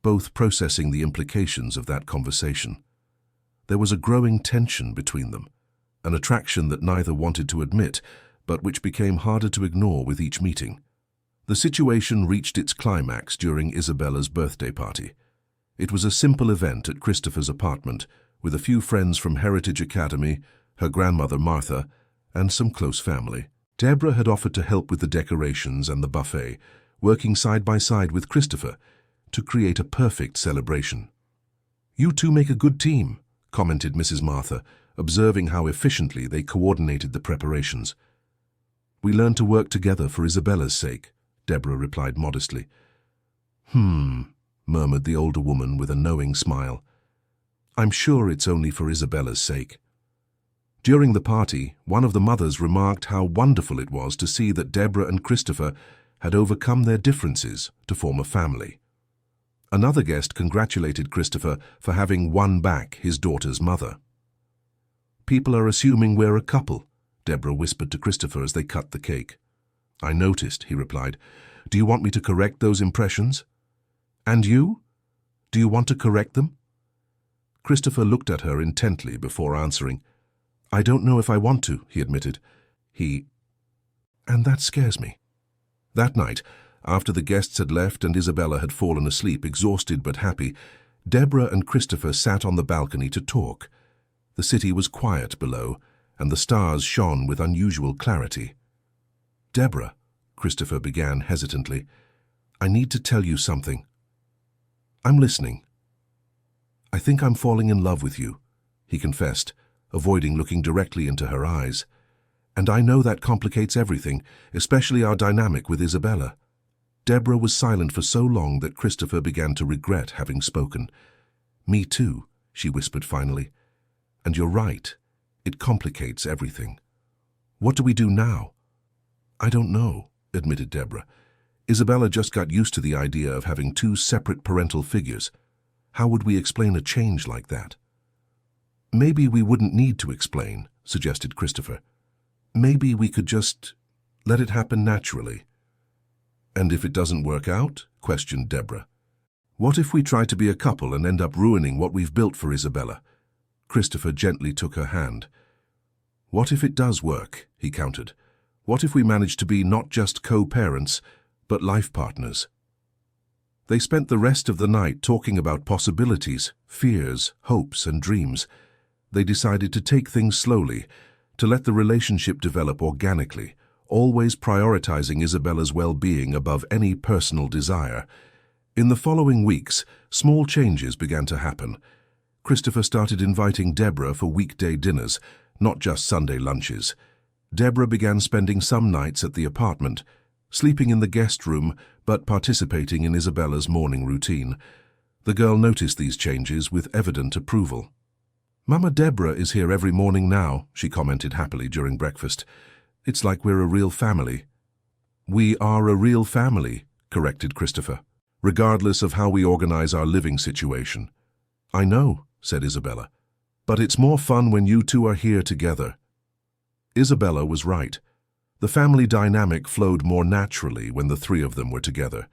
Speaker 1: both processing the implications of that conversation. There was a growing tension between them, an attraction that neither wanted to admit, but which became harder to ignore with each meeting. The situation reached its climax during Isabella's birthday party. It was a simple event at Christopher's apartment, with a few friends from Heritage Academy, her grandmother Martha, and some close family. Deborah had offered to help with the decorations and the buffet, working side by side with Christopher to create a perfect celebration. "You two make a good team," commented Mrs. Martha, observing how efficiently they coordinated the preparations. "We learn to work together for Isabella's sake," Deborah replied modestly. Murmured the older woman with a knowing smile. "I'm sure it's only for Isabella's sake." During the party, one of the mothers remarked how wonderful it was to see that Deborah and Christopher had overcome their differences to form a family. Another guest congratulated Christopher for having won back his daughter's mother. "People are assuming we're a couple," Deborah whispered to Christopher as they cut the cake. "I noticed," he replied. "Do you want me to correct those impressions?" "And you? Do you want to correct them?" Christopher looked at her intently before answering. "I don't know if I want to," he admitted. And that scares me." That night, after the guests had left and Isabella had fallen asleep, exhausted but happy, Deborah and Christopher sat on the balcony to talk. The city was quiet below, and the stars shone with unusual clarity. "Deborah," Christopher began hesitantly, "I need to tell you something." "I'm listening." "I think I'm falling in love with you," he confessed, avoiding looking directly into her eyes. "And I know that complicates everything, especially our dynamic with Isabella." Deborah was silent for so long that Christopher began to regret having spoken. "Me too," she whispered finally. "And you're right. It complicates everything. What do we do now?" "I don't know," admitted Deborah. "Isabella just got used to the idea of having two separate parental figures. How would we explain a change like that?" "Maybe we wouldn't need to explain," suggested Christopher. "Maybe we could just let it happen naturally." "And if it doesn't work out?" questioned Deborah. "What if we try to be a couple and end up ruining what we've built for Isabella?" Christopher gently took her hand. "What if it does work?" he countered. "What if we manage to be not just co-parents, but life partners?" They spent the rest of the night talking about possibilities, fears, hopes, and dreams. They decided to take things slowly, to let the relationship develop organically, always prioritizing Isabella's well-being above any personal desire. In the following weeks, small changes began to happen. Christopher started inviting Deborah for weekday dinners, not just Sunday lunches. Deborah began spending some nights at the apartment, sleeping in the guest room but participating in Isabella's morning routine. The girl noticed these changes with evident approval. "Mama Deborah is here every morning now," she commented happily during breakfast. "It's like we're a real family." "We are a real family," corrected Christopher, "regardless of how we organize our living situation." "I know," said Isabella, "but it's more fun when you two are here together." Isabella was right. The family dynamic flowed more naturally when the three of them were together.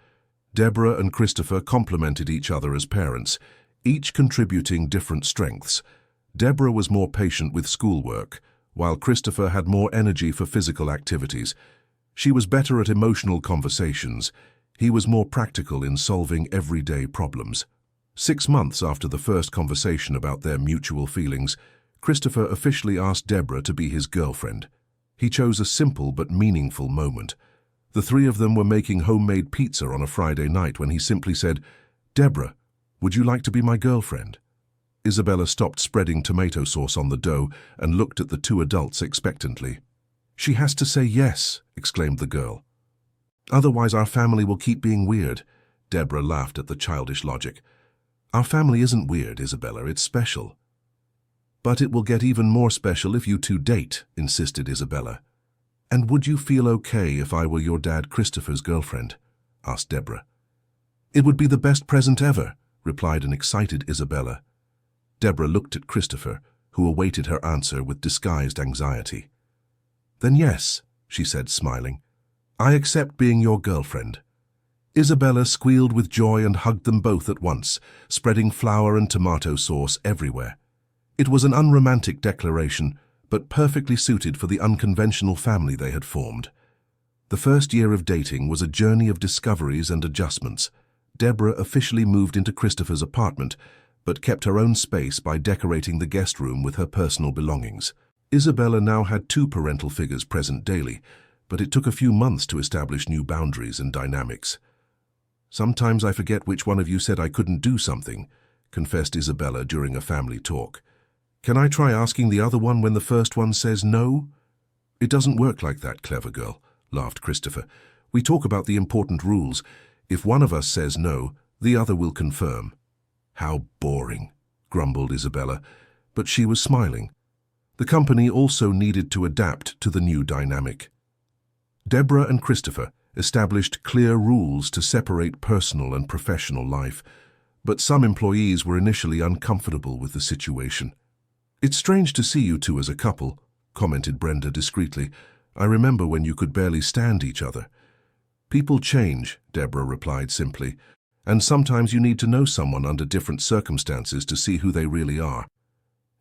Speaker 1: Deborah and Christopher complemented each other as parents, each contributing different strengths. Deborah was more patient with schoolwork, while Christopher had more energy for physical activities. She was better at emotional conversations. He was more practical in solving everyday problems. 6 months after the first conversation about their mutual feelings, Christopher officially asked Deborah to be his girlfriend. He chose a simple but meaningful moment. The three of them were making homemade pizza on a Friday night when he simply said, "Deborah, would you like to be my girlfriend?" Isabella stopped spreading tomato sauce on the dough and looked at the two adults expectantly. "She has to say yes," exclaimed the girl. "Otherwise our family will keep being weird." Deborah laughed at the childish logic. "Our family isn't weird, Isabella, it's special." "But it will get even more special if you two date," insisted Isabella. "And would you feel okay if I were your dad Christopher's girlfriend?" asked Deborah. "It would be the best present ever," replied an excited Isabella. Deborah looked at Christopher, who awaited her answer with disguised anxiety. "Then yes," she said, smiling. "I accept being your girlfriend." Isabella squealed with joy and hugged them both at once, spreading flour and tomato sauce everywhere. It was an unromantic declaration, but perfectly suited for the unconventional family they had formed. The first year of dating was a journey of discoveries and adjustments. Deborah officially moved into Christopher's apartment, but kept her own space by decorating the guest room with her personal belongings. Isabella now had 2 parental figures present daily, but it took a few months to establish new boundaries and dynamics. "Sometimes I forget which one of you said I couldn't do something," confessed Isabella during a family talk. Can I try asking the other one when the first one says no? It doesn't work like that, clever girl, laughed Christopher. We talk about the important rules. If one of us says no, the other will confirm. How boring, grumbled Isabella, but she was smiling. The company also needed to adapt to the new dynamic. Deborah and Christopher established clear rules to separate personal and professional life, but some employees were initially uncomfortable with the situation. It's strange to see you two as a couple, commented Brenda discreetly. I remember when you could barely stand each other. People change, Deborah replied simply, and sometimes you need to know someone under different circumstances to see who they really are.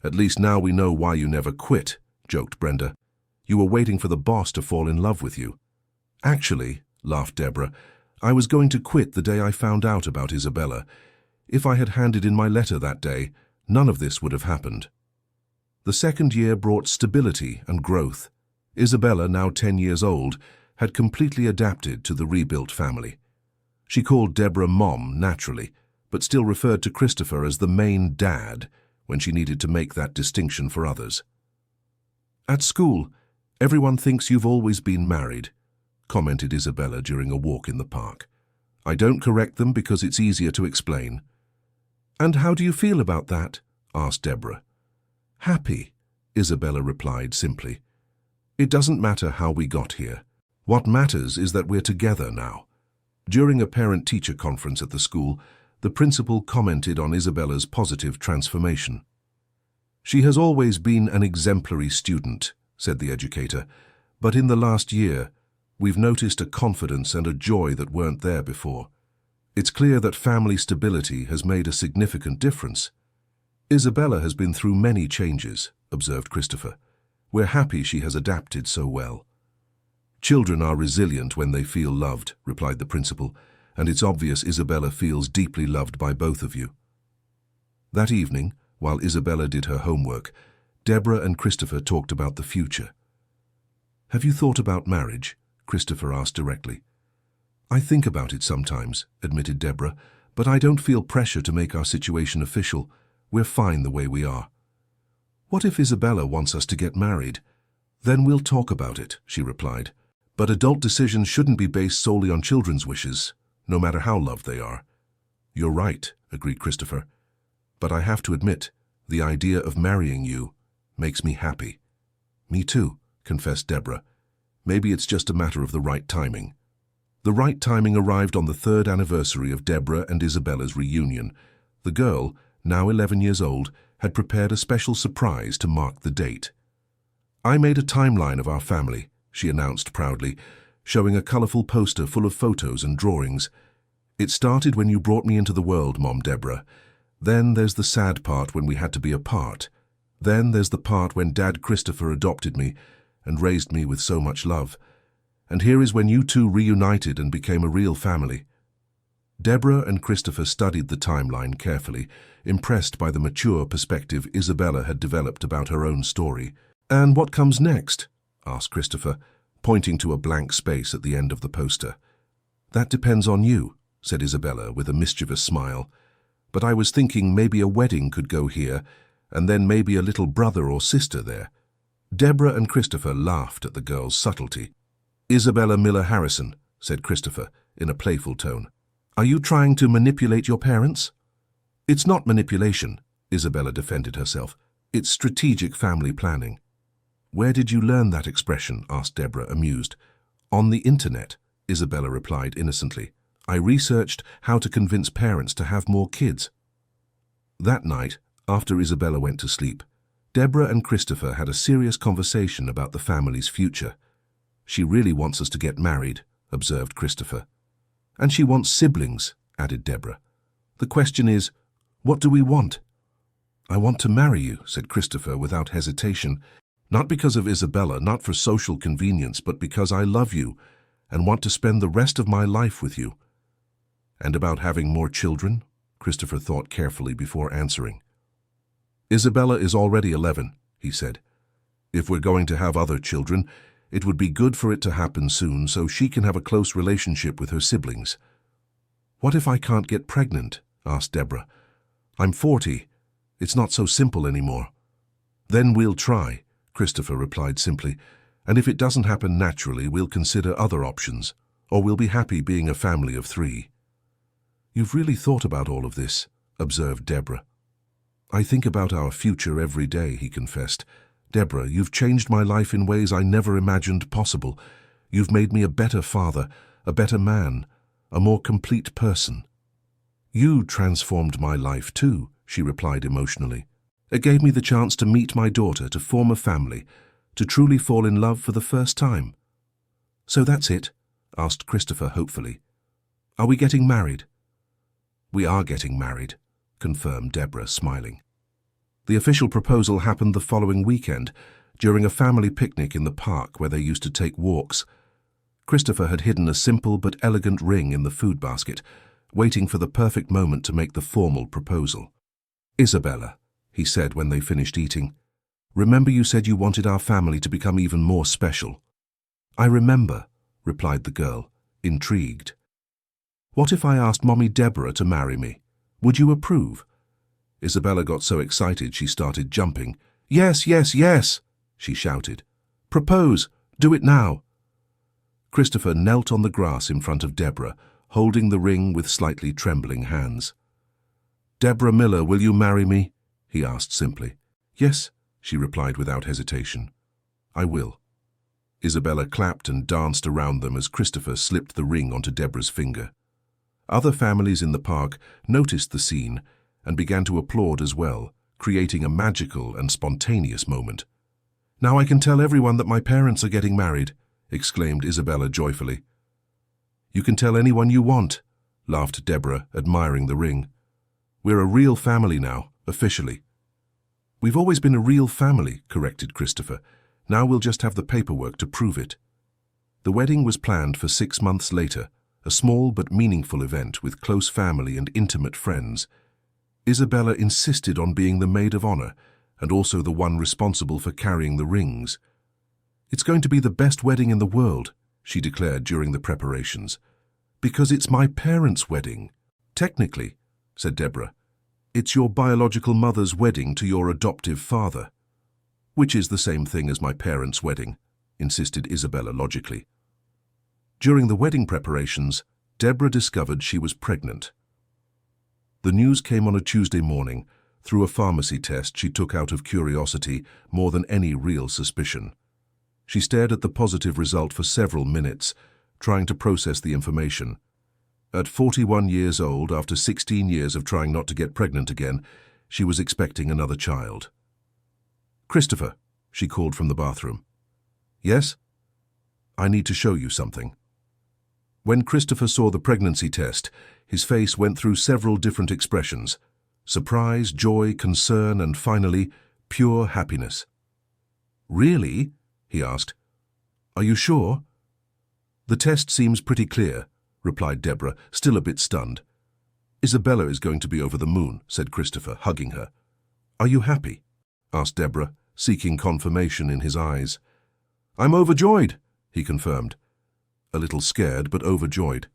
Speaker 1: At least now we know why you never quit, joked Brenda. You were waiting for the boss to fall in love with you. Actually, laughed Deborah, I was going to quit the day I found out about Isabella. If I had handed in my letter that day, none of this would have happened. The second year brought stability and growth. Isabella, now 10 years old, had completely adapted to the rebuilt family. She called Deborah Mom naturally, but still referred to Christopher as the main dad when she needed to make that distinction for others. At school, everyone thinks you've always been married, commented Isabella during a walk in the park. I don't correct them because it's easier to explain. And how do you feel about that? Asked Deborah. Happy, Isabella replied simply. It doesn't matter how we got here. What matters is that we're together now. During a parent-teacher conference at the school, the principal commented on Isabella's positive transformation. She has always been an exemplary student, said the educator, but in the last year, we've noticed a confidence and a joy that weren't there before. It's clear that family stability has made a significant difference. Isabella has been through many changes, observed Christopher. We're happy she has adapted so well. Children are resilient when they feel loved, replied the principal, and it's obvious Isabella feels deeply loved by both of you. That evening, while Isabella did her homework, Deborah and Christopher talked about the future. Have you thought about marriage? Christopher asked directly. I think about it sometimes, admitted Deborah, but I don't feel pressure to make our situation official. We're fine the way we are. What if Isabella wants us to get married? Then we'll talk about it, she replied. But adult decisions shouldn't be based solely on children's wishes, no matter how loved they are. You're right, agreed Christopher. But I have to admit, the idea of marrying you makes me happy. Me too, confessed Deborah. Maybe it's just a matter of the right timing. The right timing arrived on the 3rd anniversary of Deborah and Isabella's reunion. The girl, now 11 years old, had prepared a special surprise to mark the date. I made a timeline of our family, she announced proudly, showing a colorful poster full of photos and drawings. It started when you brought me into the world, Mom Deborah. Then there's the sad part when we had to be apart. Then there's the part when Dad Christopher adopted me and raised me with so much love. And here is when you two reunited and became a real family. Deborah and Christopher studied the timeline carefully, impressed by the mature perspective Isabella had developed about her own story. And what comes next? Asked Christopher, pointing to a blank space at the end of the poster. That depends on you, said Isabella with a mischievous smile. But I was thinking maybe a wedding could go here, and then maybe a little brother or sister there. Deborah and Christopher laughed at the girl's subtlety. Isabella Miller Harrison, said Christopher in a playful tone. Are you trying to manipulate your parents? It's not manipulation, Isabella defended herself. It's strategic family planning. Where did you learn that expression? Asked Deborah, amused. On the internet, Isabella replied innocently. I researched how to convince parents to have more kids. That night, after Isabella went to sleep, Deborah and Christopher had a serious conversation about the family's future. She really wants us to get married, observed Christopher. And she wants siblings, added Deborah. The question is, what do we want? I want to marry you, said Christopher without hesitation. Not because of Isabella, not for social convenience, but because I love you and want to spend the rest of my life with you. And about having more children? Christopher thought carefully before answering. Isabella is already 11, he said. If we're going to have other children, it would be good for it to happen soon so she can have a close relationship with her siblings. What if I can't get pregnant? Asked Deborah. I'm 40. It's not so simple anymore. Then we'll try, Christopher replied simply, and if it doesn't happen naturally, we'll consider other options, or we'll be happy being a family of 3. You've really thought about all of this, observed Deborah. I think about our future every day, he confessed. Deborah, you've changed my life in ways I never imagined possible. You've made me a better father, a better man, a more complete person. You transformed my life too, she replied emotionally. It gave me the chance to meet my daughter, to form a family, to truly fall in love for the first time. So that's it? Asked Christopher hopefully. Are we getting married? We are getting married, confirmed Deborah, smiling. The official proposal happened the following weekend, during a family picnic in the park where they used to take walks. Christopher had hidden a simple but elegant ring in the food basket, waiting for the perfect moment to make the formal proposal. Isabella, he said when they finished eating, remember you said you wanted our family to become even more special? I remember, replied the girl, intrigued. What if I asked Mommy Deborah to marry me? Would you approve? Isabella got so excited she started jumping. Yes, yes, yes, she shouted. Propose, do it now. Christopher knelt on the grass in front of Deborah, holding the ring with slightly trembling hands. Deborah Miller, will you marry me? He asked simply. Yes, she replied without hesitation. I will. Isabella clapped and danced around them as Christopher slipped the ring onto Deborah's finger. Other families in the park noticed the scene and began to applaud as well, creating a magical and spontaneous moment. Now I can tell everyone that my parents are getting married, exclaimed Isabella joyfully. You can tell anyone you want, laughed Deborah, admiring the ring. We're a real family now, officially. We've always been a real family, corrected Christopher. Now we'll just have the paperwork to prove it. The wedding was planned for 6 months later, a small but meaningful event with close family and intimate friends. Isabella insisted on being the maid of honor and also the one responsible for carrying the rings. It's going to be the best wedding in the world, she declared during the preparations. Because it's my parents' wedding. Technically, said Deborah, it's your biological mother's wedding to your adoptive father. Which is the same thing as my parents' wedding, insisted Isabella logically. During the wedding preparations, Deborah discovered she was pregnant. The news came on a Tuesday morning, through a pharmacy test she took out of curiosity more than any real suspicion. She stared at the positive result for several minutes, trying to process the information. At 41 years old, after 16 years of trying not to get pregnant again, she was expecting another child. Christopher, she called from the bathroom. Yes? I need to show you something. When Christopher saw the pregnancy test, his face went through several different expressions: surprise, joy, concern, and finally, pure happiness. Really? He asked. Are you sure? The test seems pretty clear, replied Deborah, still a bit stunned. Isabella is going to be over the moon, said Christopher, hugging her. Are you happy? Asked Deborah, seeking confirmation in his eyes. I'm overjoyed, he confirmed. A little scared, but overjoyed.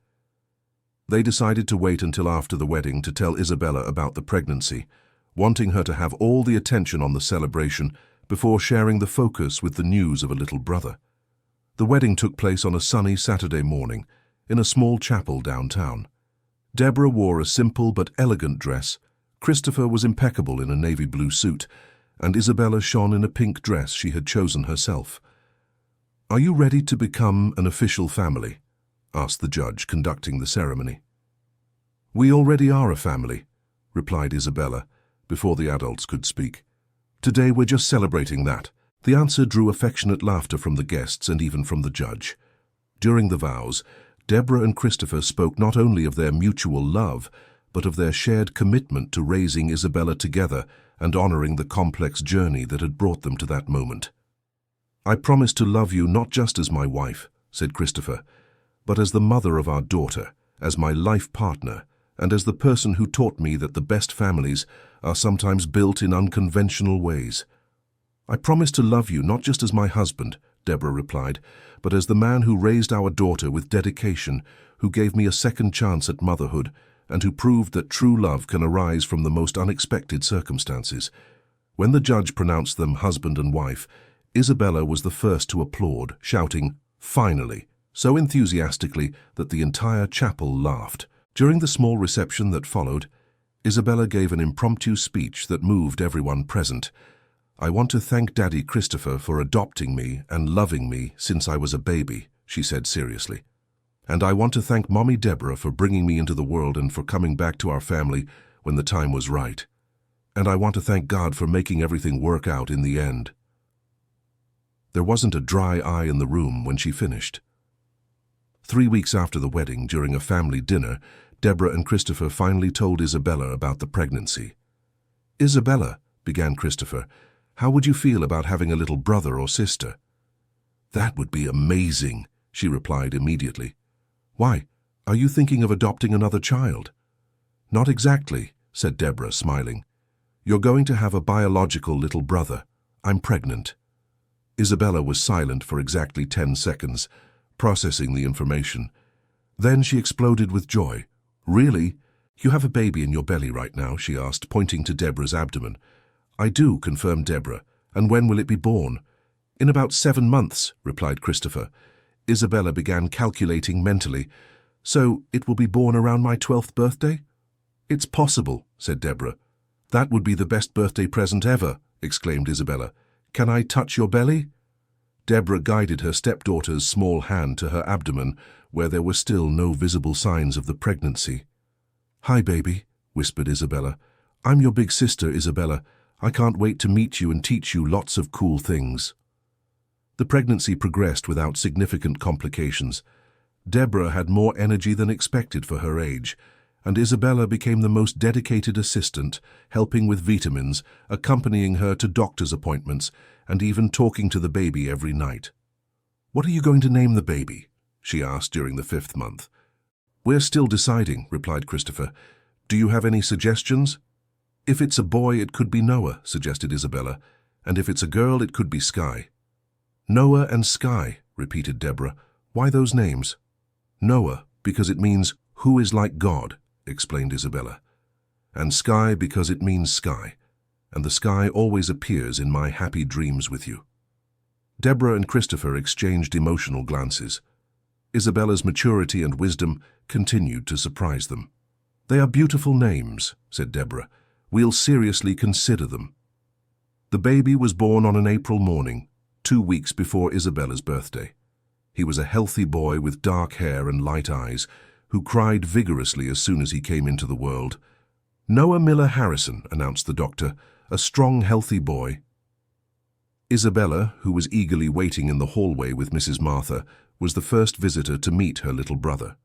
Speaker 1: They decided to wait until after the wedding to tell Isabella about the pregnancy, wanting her to have all the attention on the celebration before sharing the focus with the news of a little brother. The wedding took place on a sunny Saturday morning in a small chapel downtown. Deborah wore a simple but elegant dress, Christopher was impeccable in a navy blue suit, and Isabella shone in a pink dress she had chosen herself. Are you ready to become an official family? Asked the judge conducting the ceremony. We already are a family, replied Isabella, before the adults could speak. Today we're just celebrating that. The answer drew affectionate laughter from the guests and even from the judge. During the vows, Deborah and Christopher spoke not only of their mutual love, but of their shared commitment to raising Isabella together and honoring the complex journey that had brought them to that moment. I promise to love you not just as my wife, said Christopher, but as the mother of our daughter, as my life partner, and as the person who taught me that the best families are sometimes built in unconventional ways. I promise to love you not just as my husband, Deborah replied, but as the man who raised our daughter with dedication, who gave me a second chance at motherhood, and who proved that true love can arise from the most unexpected circumstances. When the judge pronounced them husband and wife, Isabella was the first to applaud, shouting, "Finally!" so enthusiastically that the entire chapel laughed. During the small reception that followed, Isabella gave an impromptu speech that moved everyone present. "I want to thank Daddy Christopher for adopting me and loving me since I was a baby," she said seriously. "And I want to thank Mommy Deborah for bringing me into the world and for coming back to our family when the time was right. And I want to thank God for making everything work out in the end." There wasn't a dry eye in the room when she finished. 3 weeks after the wedding, during a family dinner, Deborah and Christopher finally told Isabella about the pregnancy. "Isabella," began Christopher, "how would you feel about having a little brother or sister?" "That would be amazing," she replied immediately. "Why, are you thinking of adopting another child?" "Not exactly," said Deborah, smiling. "You're going to have a biological little brother. I'm pregnant." Isabella was silent for exactly 10 seconds, processing the information. Then she exploded with joy. "Really? You have a baby in your belly right now?" she asked, pointing to Deborah's abdomen. "I do," confirmed Deborah. "And when will it be born?" "In about 7 months," replied Christopher. Isabella began calculating mentally. "So it will be born around my 12th birthday?" "It's possible," said Deborah. "That would be the best birthday present ever," exclaimed Isabella. "Can I touch your belly?" Deborah guided her stepdaughter's small hand to her abdomen, where there were still no visible signs of the pregnancy. "Hi, baby," whispered Isabella. "I'm your big sister, Isabella. I can't wait to meet you and teach you lots of cool things." The pregnancy progressed without significant complications. Deborah had more energy than expected for her age, and Isabella became the most dedicated assistant, helping with vitamins, accompanying her to doctor's appointments, and even talking to the baby every night. "What are you going to name the baby?" she asked during the 5th month. "We're still deciding," replied Christopher. "Do you have any suggestions?" "If it's a boy, it could be Noah," suggested Isabella, "and if it's a girl, it could be Sky." "Noah and Sky," repeated Deborah. "Why those names?" "Noah, because it means, 'who is like God,'" explained Isabella. "And Sky because it means sky, and the sky always appears in my happy dreams with you." Deborah and Christopher exchanged emotional glances. Isabella's maturity and wisdom continued to surprise them. "They are beautiful names," said Deborah. "We'll seriously consider them." The baby was born on an April morning, 2 weeks before Isabella's birthday. He was a healthy boy with dark hair and light eyes, who cried vigorously as soon as he came into the world. "Noah Miller Harrison," announced the doctor, "a strong, healthy boy." Isabella, who was eagerly waiting in the hallway with Mrs. Martha, was the first visitor to meet her little brother.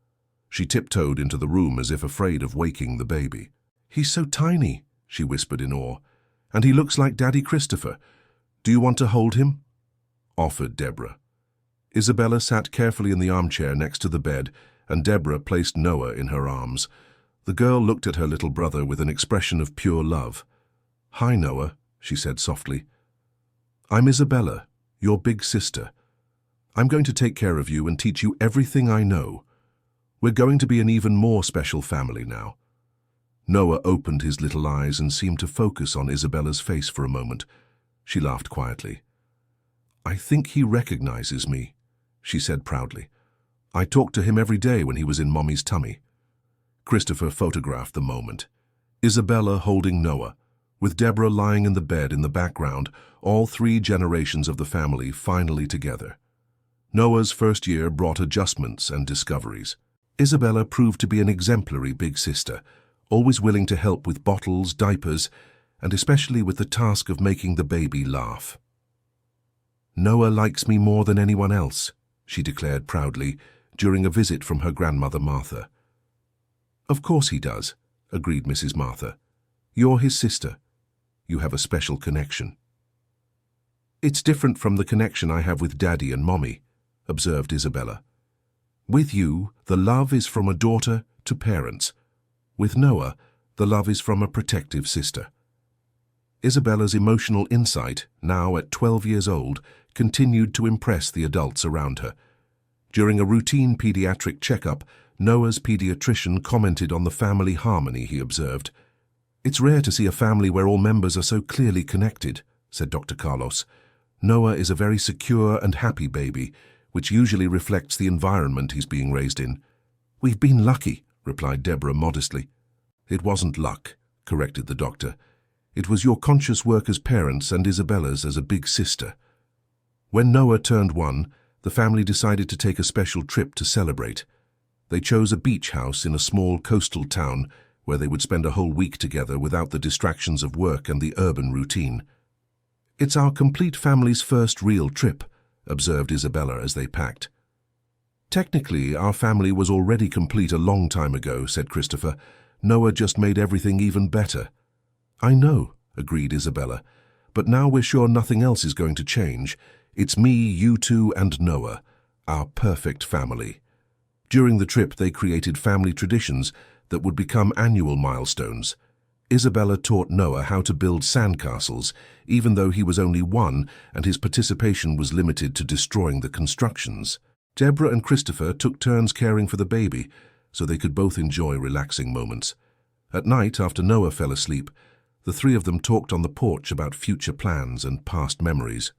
Speaker 1: She tiptoed into the room as if afraid of waking the baby. "He's so tiny," she whispered in awe, "and he looks like Daddy Christopher. Do you want to hold him?" offered Deborah. Isabella sat carefully in the armchair next to the bed, and Deborah placed Noah in her arms. The girl looked at her little brother with an expression of pure love. "Hi, Noah," she said softly. "I'm Isabella, your big sister. I'm going to take care of you and teach you everything I know. We're going to be an even more special family now." Noah opened his little eyes and seemed to focus on Isabella's face for a moment. She laughed quietly. "I think he recognizes me," she said proudly. "I talked to him every day when he was in Mommy's tummy." Christopher photographed the moment. Isabella holding Noah, with Deborah lying in the bed in the background, all 3 generations of the family finally together. Noah's first year brought adjustments and discoveries. Isabella proved to be an exemplary big sister, always willing to help with bottles, diapers, and especially with the task of making the baby laugh. "Noah likes me more than anyone else," she declared proudly during a visit from her grandmother Martha. "Of course he does," agreed Mrs. Martha. "You're his sister. You have a special connection." "It's different from the connection I have with Daddy and Mommy," observed Isabella. "With you, the love is from a daughter to parents. With Noah, the love is from a protective sister." Isabella's emotional insight, now at 12 years old, continued to impress the adults around her. During a routine pediatric checkup, Noah's pediatrician commented on the family harmony he observed. "It's rare to see a family where all members are so clearly connected," said Dr. Carlos. "Noah is a very secure and happy baby, which usually reflects the environment he's being raised in." "We've been lucky," replied Deborah modestly. "It wasn't luck," corrected the doctor. "It was your conscious work as parents and Isabella's as a big sister." When Noah turned 1, the family decided to take a special trip to celebrate. They chose a beach house in a small coastal town where they would spend a whole week together without the distractions of work and the urban routine. "It's our complete family's first real trip," observed Isabella as they packed. "Technically, our family was already complete a long time ago," said Christopher. "Noah just made everything even better." "I know," agreed Isabella, "but now we're sure nothing else is going to change. It's me, you two, and Noah, our perfect family." During the trip, they created family traditions that would become annual milestones. Isabella taught Noah how to build sandcastles, even though he was only 1 and his participation was limited to destroying the constructions. Deborah and Christopher took turns caring for the baby, so they could both enjoy relaxing moments. At night, after Noah fell asleep, the 3 of them talked on the porch about future plans and past memories.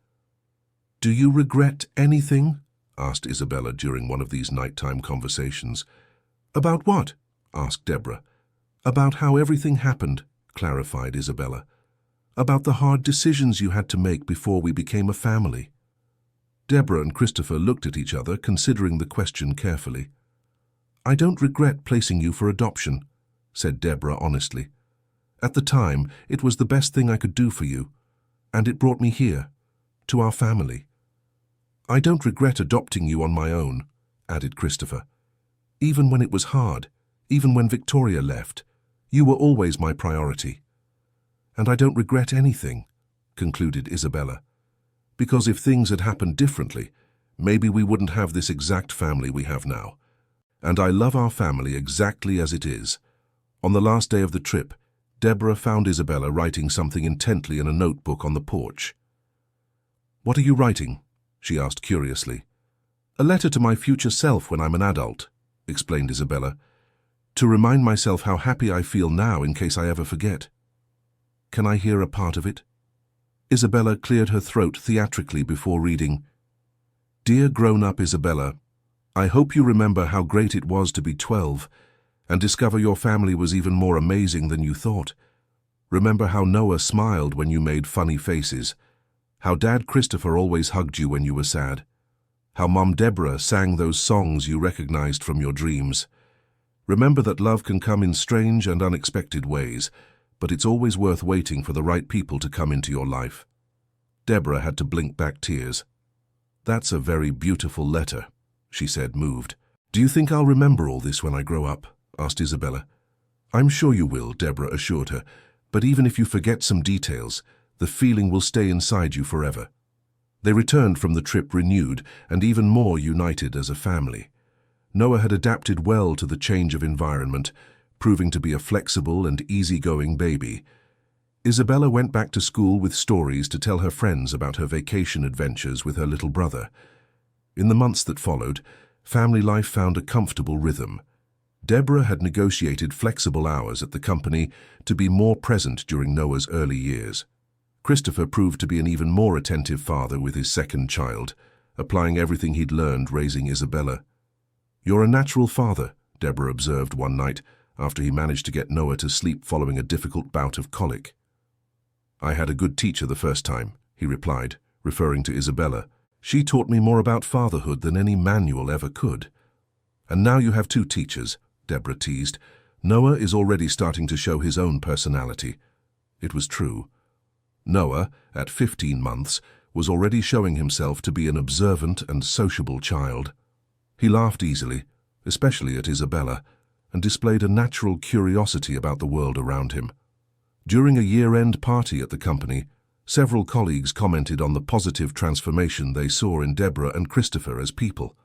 Speaker 1: "Do you regret anything?" asked Isabella during one of these nighttime conversations. "About what?" asked Deborah. "About how everything happened," clarified Isabella. "About the hard decisions you had to make before we became a family." Deborah and Christopher looked at each other, considering the question carefully. "I don't regret placing you for adoption," said Deborah honestly. "At the time, it was the best thing I could do for you, and it brought me here, to our family." "I don't regret adopting you on my own," added Christopher. "Even when it was hard, even when Victoria left, you were always my priority." "And I don't regret anything," concluded Isabella. "Because if things had happened differently, maybe we wouldn't have this exact family we have now. And I love our family exactly as it is." On the last day of the trip, Deborah found Isabella writing something intently in a notebook on the porch. "What are you writing?" she asked curiously. "A letter to my future self when I'm an adult," explained Isabella. "To remind myself how happy I feel now in case I ever forget." "Can I hear a part of it?" Isabella cleared her throat theatrically before reading. "Dear grown-up Isabella, I hope you remember how great it was to be 12 and discover your family was even more amazing than you thought. Remember how Noah smiled when you made funny faces, how Dad Christopher always hugged you when you were sad, how Mom Deborah sang those songs you recognized from your dreams. Remember that love can come in strange and unexpected ways, but it's always worth waiting for the right people to come into your life." Deborah had to blink back tears. "That's a very beautiful letter," she said, moved. "Do you think I'll remember all this when I grow up?" asked Isabella. "I'm sure you will," Deborah assured her, "but even if you forget some details, the feeling will stay inside you forever." They returned from the trip renewed and even more united as a family. Noah had adapted well to the change of environment, proving to be a flexible and easygoing baby. Isabella went back to school with stories to tell her friends about her vacation adventures with her little brother. In the months that followed, family life found a comfortable rhythm. Deborah had negotiated flexible hours at the company to be more present during Noah's early years. Christopher proved to be an even more attentive father with his second child, applying everything he'd learned raising Isabella. "You're a natural father," Deborah observed one night after he managed to get Noah to sleep following a difficult bout of colic. "I had a good teacher the first time," he replied, referring to Isabella. "She taught me more about fatherhood than any manual ever could." "And now you have 2 teachers," Deborah teased. "Noah is already starting to show his own personality." It was true. Noah, at 15 months, was already showing himself to be an observant and sociable child. He laughed easily, especially at Isabella, and displayed a natural curiosity about the world around him. During a year-end party at the company, several colleagues commented on the positive transformation they saw in Deborah and Christopher as people.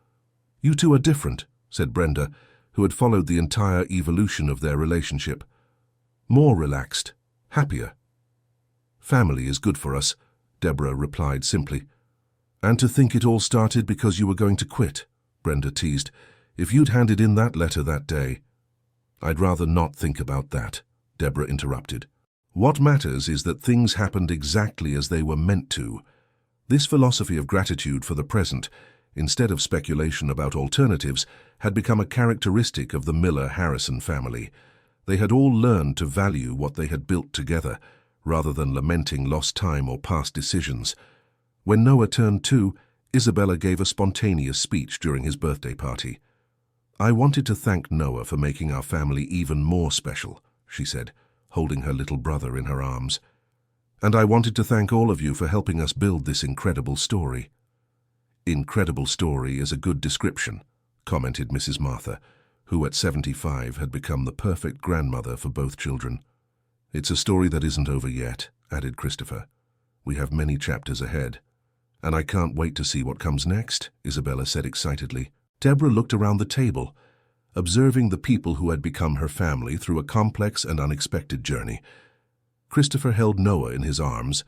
Speaker 1: "You two are different," said Brenda, who had followed the entire evolution of their relationship. "More relaxed, happier." "Family is good for us," Deborah replied simply. "And to think it all started because you were going to quit," Brenda teased. If you'd handed in that letter that day— I'd rather not think about that, Deborah interrupted. What matters is that things happened exactly as they were meant to. This philosophy of gratitude for the present, instead of speculation about alternatives, had become a characteristic of the Miller-Harrison family. They had all learned to value what they had built together, rather than lamenting lost time or past decisions. When Noah turned 2, Isabella gave a spontaneous speech during his birthday party. "I wanted to thank Noah for making our family even more special," she said, holding her little brother in her arms. "And I wanted to thank all of you for helping us build this incredible story." "Incredible story is a good description," commented Mrs. Martha, who at 75 had become the perfect grandmother for both children. "It's a story that isn't over yet," added Christopher. "We have many chapters ahead." "And I can't wait to see what comes next," Isabella said excitedly. Deborah looked around the table, observing the people who had become her family through a complex and unexpected journey. Christopher held Noah in his arms,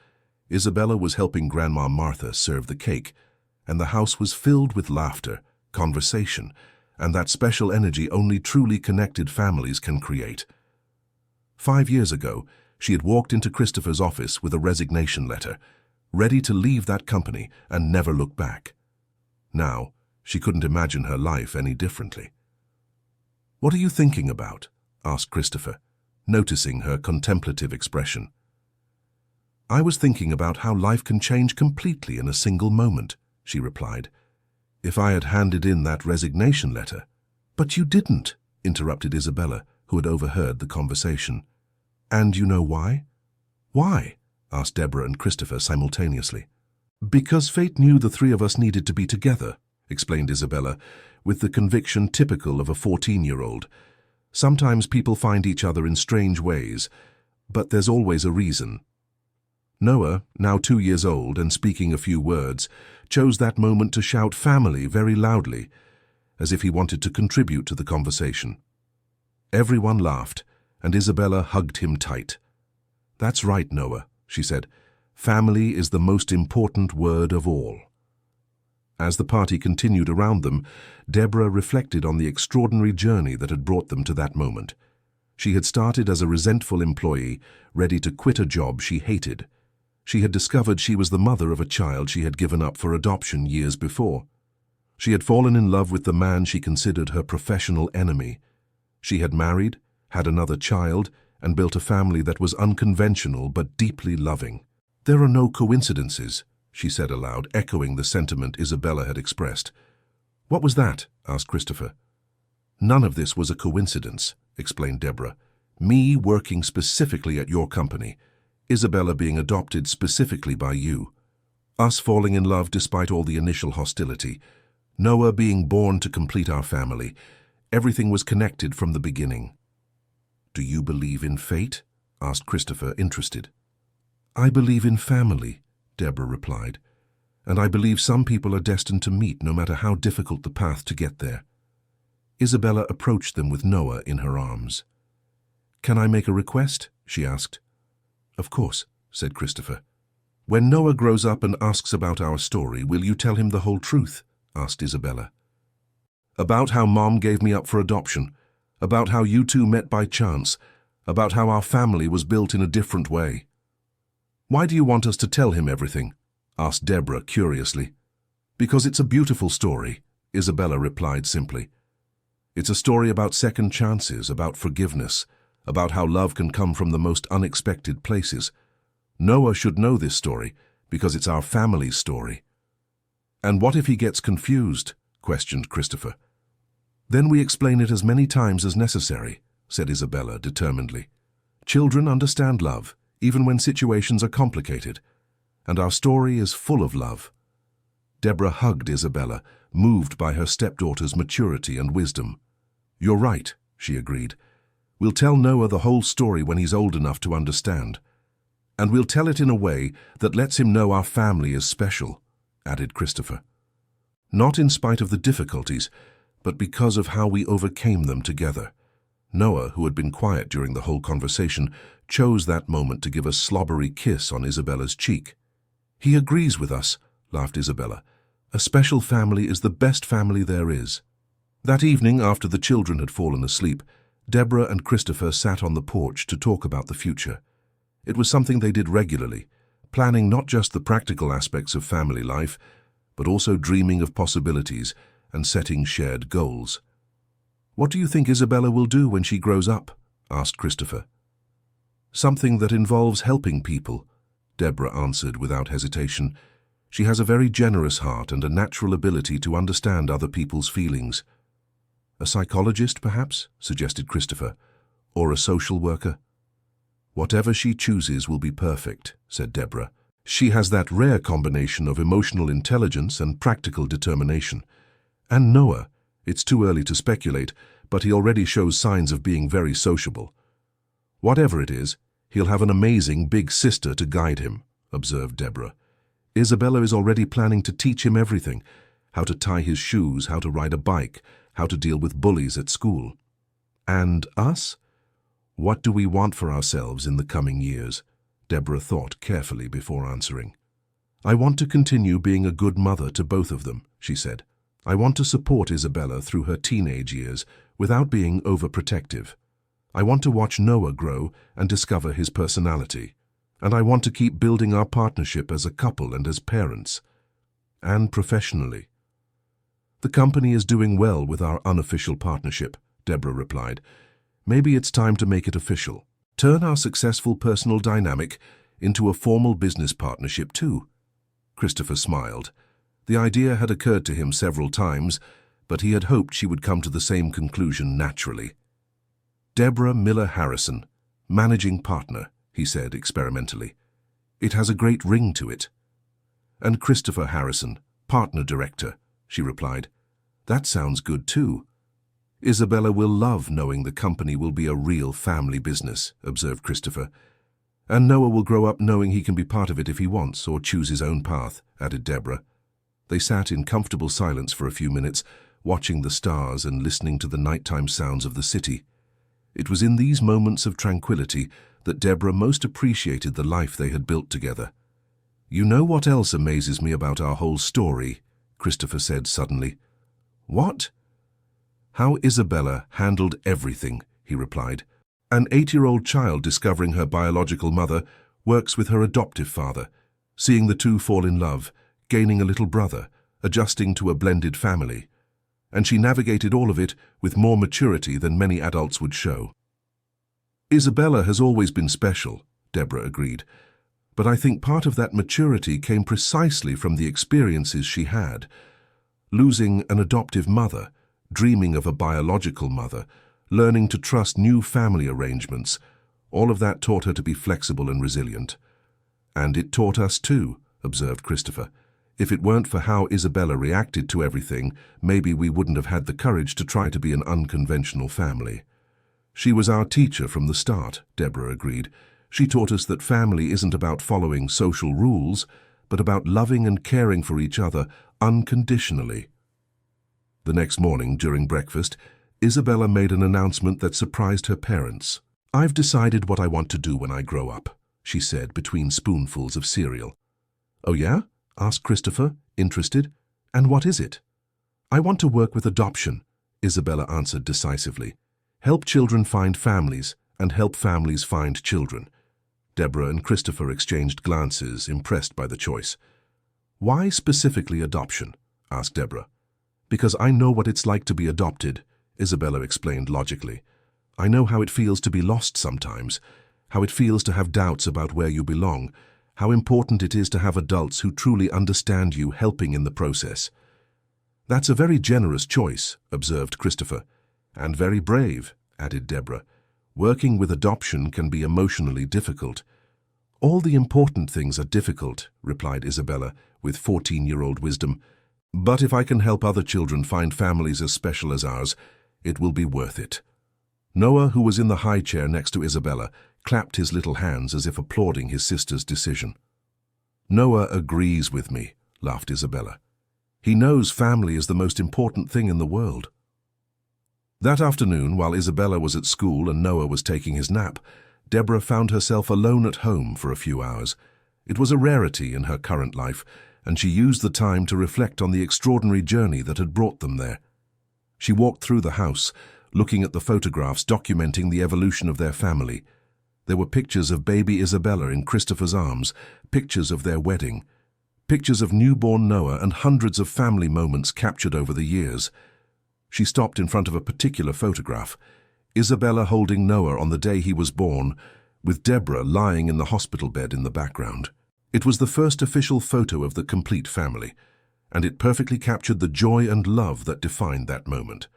Speaker 1: Isabella was helping Grandma Martha serve the cake, and the house was filled with laughter, conversation, and that special energy only truly connected families can create. 5 years ago, she had walked into Christopher's office with a resignation letter, ready to leave that company and never look back. Now, she couldn't imagine her life any differently. "What are you thinking about?" asked Christopher, noticing her contemplative expression. "I was thinking about how life can change completely in a single moment," she replied. "If I had handed in that resignation letter—" "But you didn't," interrupted Isabella, who had overheard the conversation. "And you know why?" "Why?" asked Deborah and Christopher simultaneously. "Because fate knew the 3 of us needed to be together," explained Isabella, with the conviction typical of a 14-year-old. "Sometimes people find each other in strange ways, but there's always a reason." Noah, now 2 years old and speaking a few words, chose that moment to shout "family" very loudly, as if he wanted to contribute to the conversation. Everyone laughed, and Isabella hugged him tight. "That's right, Noah," she said. "Family is the most important word of all." As the party continued around them, Deborah reflected on the extraordinary journey that had brought them to that moment. She had started as a resentful employee, ready to quit a job she hated. She had discovered she was the mother of a child she had given up for adoption years before. She had fallen in love with the man she considered her professional enemy. She had married, had another child, and built a family that was unconventional but deeply loving. "There are no coincidences," she said aloud, echoing the sentiment Isabella had expressed. "What was that?" asked Christopher. "None of this was a coincidence," explained Deborah. "Me working specifically at your company, Isabella being adopted specifically by you, us falling in love despite all the initial hostility, Noah being born to complete our family. Everything was connected from the beginning." "Do you believe in fate?" asked Christopher, interested. "I believe in family," Deborah replied, "and I believe some people are destined to meet no matter how difficult the path to get there." Isabella approached them with Noah in her arms. "Can I make a request?" she asked. "Of course," said Christopher. "When Noah grows up and asks about our story, will you tell him the whole truth?" asked Isabella. "About how Mom gave me up for adoption, about how you 2 met by chance, about how our family was built in a different way." "Why do you want us to tell him everything?" asked Deborah curiously. "Because it's a beautiful story," Isabella replied simply. "It's a story about second chances, about forgiveness, about how love can come from the most unexpected places. Noah should know this story because it's our family's story." "And what if he gets confused?" questioned Christopher. "Then we explain it as many times as necessary," said Isabella determinedly. "Children understand love, even when situations are complicated, and our story is full of love." Deborah hugged Isabella, moved by her stepdaughter's maturity and wisdom. "You're right," she agreed. "We'll tell Noah the whole story when he's old enough to understand. And we'll tell it in a way that lets him know our family is special," added Christopher. "Not in spite of the difficulties, but because of how we overcame them together." Noah, who had been quiet during the whole conversation, chose that moment to give a slobbery kiss on Isabella's cheek. "He agrees with us," laughed Isabella. "A special family is the best family there is." That evening, after the children had fallen asleep, Deborah and Christopher sat on the porch to talk about the future. It was something they did regularly, planning not just the practical aspects of family life, but also dreaming of possibilities and setting shared goals. "What do you think Isabella will do when she grows up?" asked Christopher. "Something that involves helping people," Deborah answered without hesitation. "She has a very generous heart and a natural ability to understand other people's feelings." "A psychologist, perhaps?" suggested Christopher. "Or a social worker?" "Whatever she chooses will be perfect," said Deborah. "She has that rare combination of emotional intelligence and practical determination. And Noah, it's too early to speculate, but he already shows signs of being very sociable." "Whatever it is, he'll have an amazing big sister to guide him," observed Deborah. "Isabella is already planning to teach him everything: how to tie his shoes, how to ride a bike, how to deal with bullies at school." "And us? What do we want for ourselves in the coming years?" Deborah thought carefully before answering. "I want to continue being a good mother to both of them," she said. "I want to support Isabella through her teenage years without being overprotective. I want to watch Noah grow and discover his personality. And I want to keep building our partnership as a couple and as parents. And professionally." "The company is doing well with our unofficial partnership," Deborah replied. "Maybe it's time to make it official. Turn our successful personal dynamic into a formal business partnership too." Christopher smiled. The idea had occurred to him several times, but he had hoped she would come to the same conclusion naturally. "Deborah Miller Harrison, managing partner," he said experimentally. "It has a great ring to it." "And Christopher Harrison, partner director," she replied. "That sounds good too." "Isabella will love knowing the company will be a real family business," observed Christopher. "And Noah will grow up knowing he can be part of it if he wants, or choose his own path," added Deborah. They sat in comfortable silence for a few minutes, watching the stars and listening to the nighttime sounds of the city. It was in these moments of tranquility that Deborah most appreciated the life they had built together. "You know what else amazes me about our whole story?" Christopher said suddenly. "What?" "How Isabella handled everything," he replied. "An 8-year-old child discovering her biological mother works with her adoptive father, seeing the two fall in love, gaining a little brother, adjusting to a blended family. And she navigated all of it with more maturity than many adults would show." "Isabella has always been special," Deborah agreed. "But I think part of that maturity came precisely from the experiences she had. Losing an adoptive mother, dreaming of a biological mother, learning to trust new family arrangements, all of that taught her to be flexible and resilient." "And it taught us too," observed Christopher. "If it weren't for how Isabella reacted to everything, maybe we wouldn't have had the courage to try to be an unconventional family." "She was our teacher from the start," Deborah agreed. "She taught us that family isn't about following social rules, but about loving and caring for each other unconditionally." The next morning, during breakfast, Isabella made an announcement that surprised her parents. "I've decided what I want to do when I grow up," she said between spoonfuls of cereal. "Oh yeah?" asked Christopher, interested. "And what is it?" "I want to work with adoption," Isabella answered decisively. "Help children find families, and help families find children." Deborah and Christopher exchanged glances, impressed by the choice. "Why specifically adoption?" asked Deborah. "Because I know what it's like to be adopted," Isabella explained logically. "I know how it feels to be lost sometimes, how it feels to have doubts about where you belong, how important it is to have adults who truly understand you helping in the process." "That's a very generous choice," observed Christopher. "And very brave," added Deborah. "Working with adoption can be emotionally difficult." "All the important things are difficult," replied Isabella with 14-year-old wisdom. "But if I can help other children find families as special as ours, it will be worth it." Noah, who was in the high chair next to Isabella, clapped his little hands as if applauding his sister's decision. "Noah agrees with me," laughed Isabella. "He knows family is the most important thing in the world." That afternoon, while Isabella was at school and Noah was taking his nap, Deborah found herself alone at home for a few hours. It was a rarity in her current life, and she used the time to reflect on the extraordinary journey that had brought them there. She walked through the house, looking at the photographs documenting the evolution of their family. There were pictures of baby Isabella in Christopher's arms, pictures of their wedding, pictures of newborn Noah, and hundreds of family moments captured over the years. She stopped in front of a particular photograph, Isabella holding Noah on the day he was born, with Deborah lying in the hospital bed in the background. It was the first official photo of the complete family, and it perfectly captured the joy and love that defined that moment.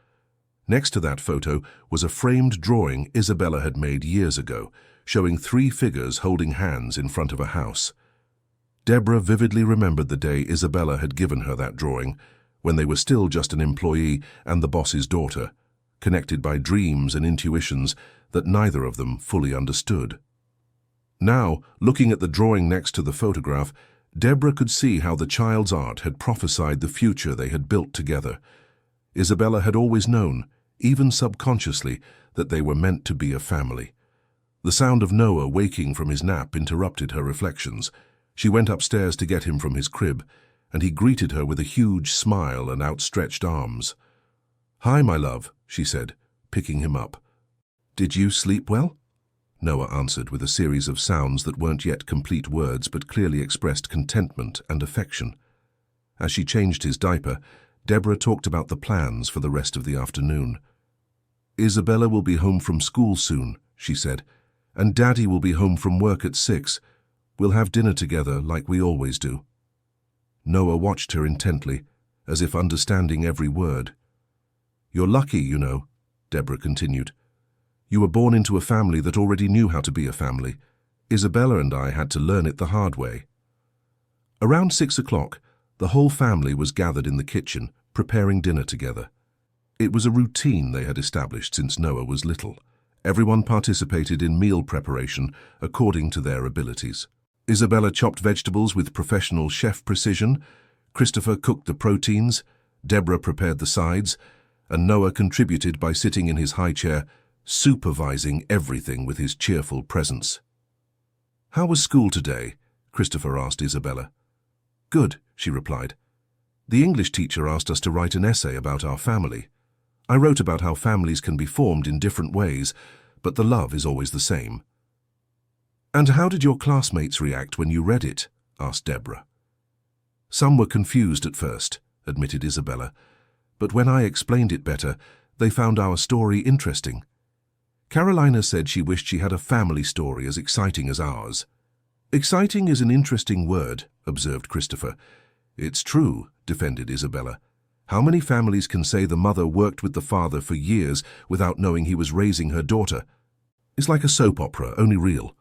Speaker 1: Next to that photo was a framed drawing Isabella had made years ago, showing 3 figures holding hands in front of a house. Deborah vividly remembered the day Isabella had given her that drawing, when they were still just an employee and the boss's daughter, connected by dreams and intuitions that neither of them fully understood. Now, looking at the drawing next to the photograph, Deborah could see how the child's art had prophesied the future they had built together. Isabella had always known, even subconsciously, that they were meant to be a family. The sound of Noah waking from his nap interrupted her reflections. She went upstairs to get him from his crib, and he greeted her with a huge smile and outstretched arms. "Hi, my love," she said, picking him up. "Did you sleep well?" Noah answered with a series of sounds that weren't yet complete words but clearly expressed contentment and affection. As she changed his diaper, Deborah talked about the plans for the rest of the afternoon. "Isabella will be home from school soon," she said, "and Daddy will be home from work at 6. We'll have dinner together like we always do." Noah watched her intently, as if understanding every word. "You're lucky, you know," Deborah continued. "You were born into a family that already knew how to be a family. Isabella and I had to learn it the hard way." Around 6 o'clock, the whole family was gathered in the kitchen, preparing dinner together. It was a routine they had established since Noah was little. Everyone participated in meal preparation according to their abilities. Isabella chopped vegetables with professional chef precision, Christopher cooked the proteins, Deborah prepared the sides, and Noah contributed by sitting in his high chair, supervising everything with his cheerful presence. "How was school today?" Christopher asked Isabella. "Good," she replied. "The English teacher asked us to write an essay about our family. I wrote about how families can be formed in different ways, but the love is always the same." "And how did your classmates react when you read it?" asked Deborah. "Some were confused at first," admitted Isabella, "but when I explained it better, they found our story interesting. Carolina said she wished she had a family story as exciting as ours." "Exciting is an interesting word," observed Christopher. "It's true," defended Isabella. "How many families can say the mother worked with the father for years without knowing he was raising her daughter? It's like a soap opera, only real."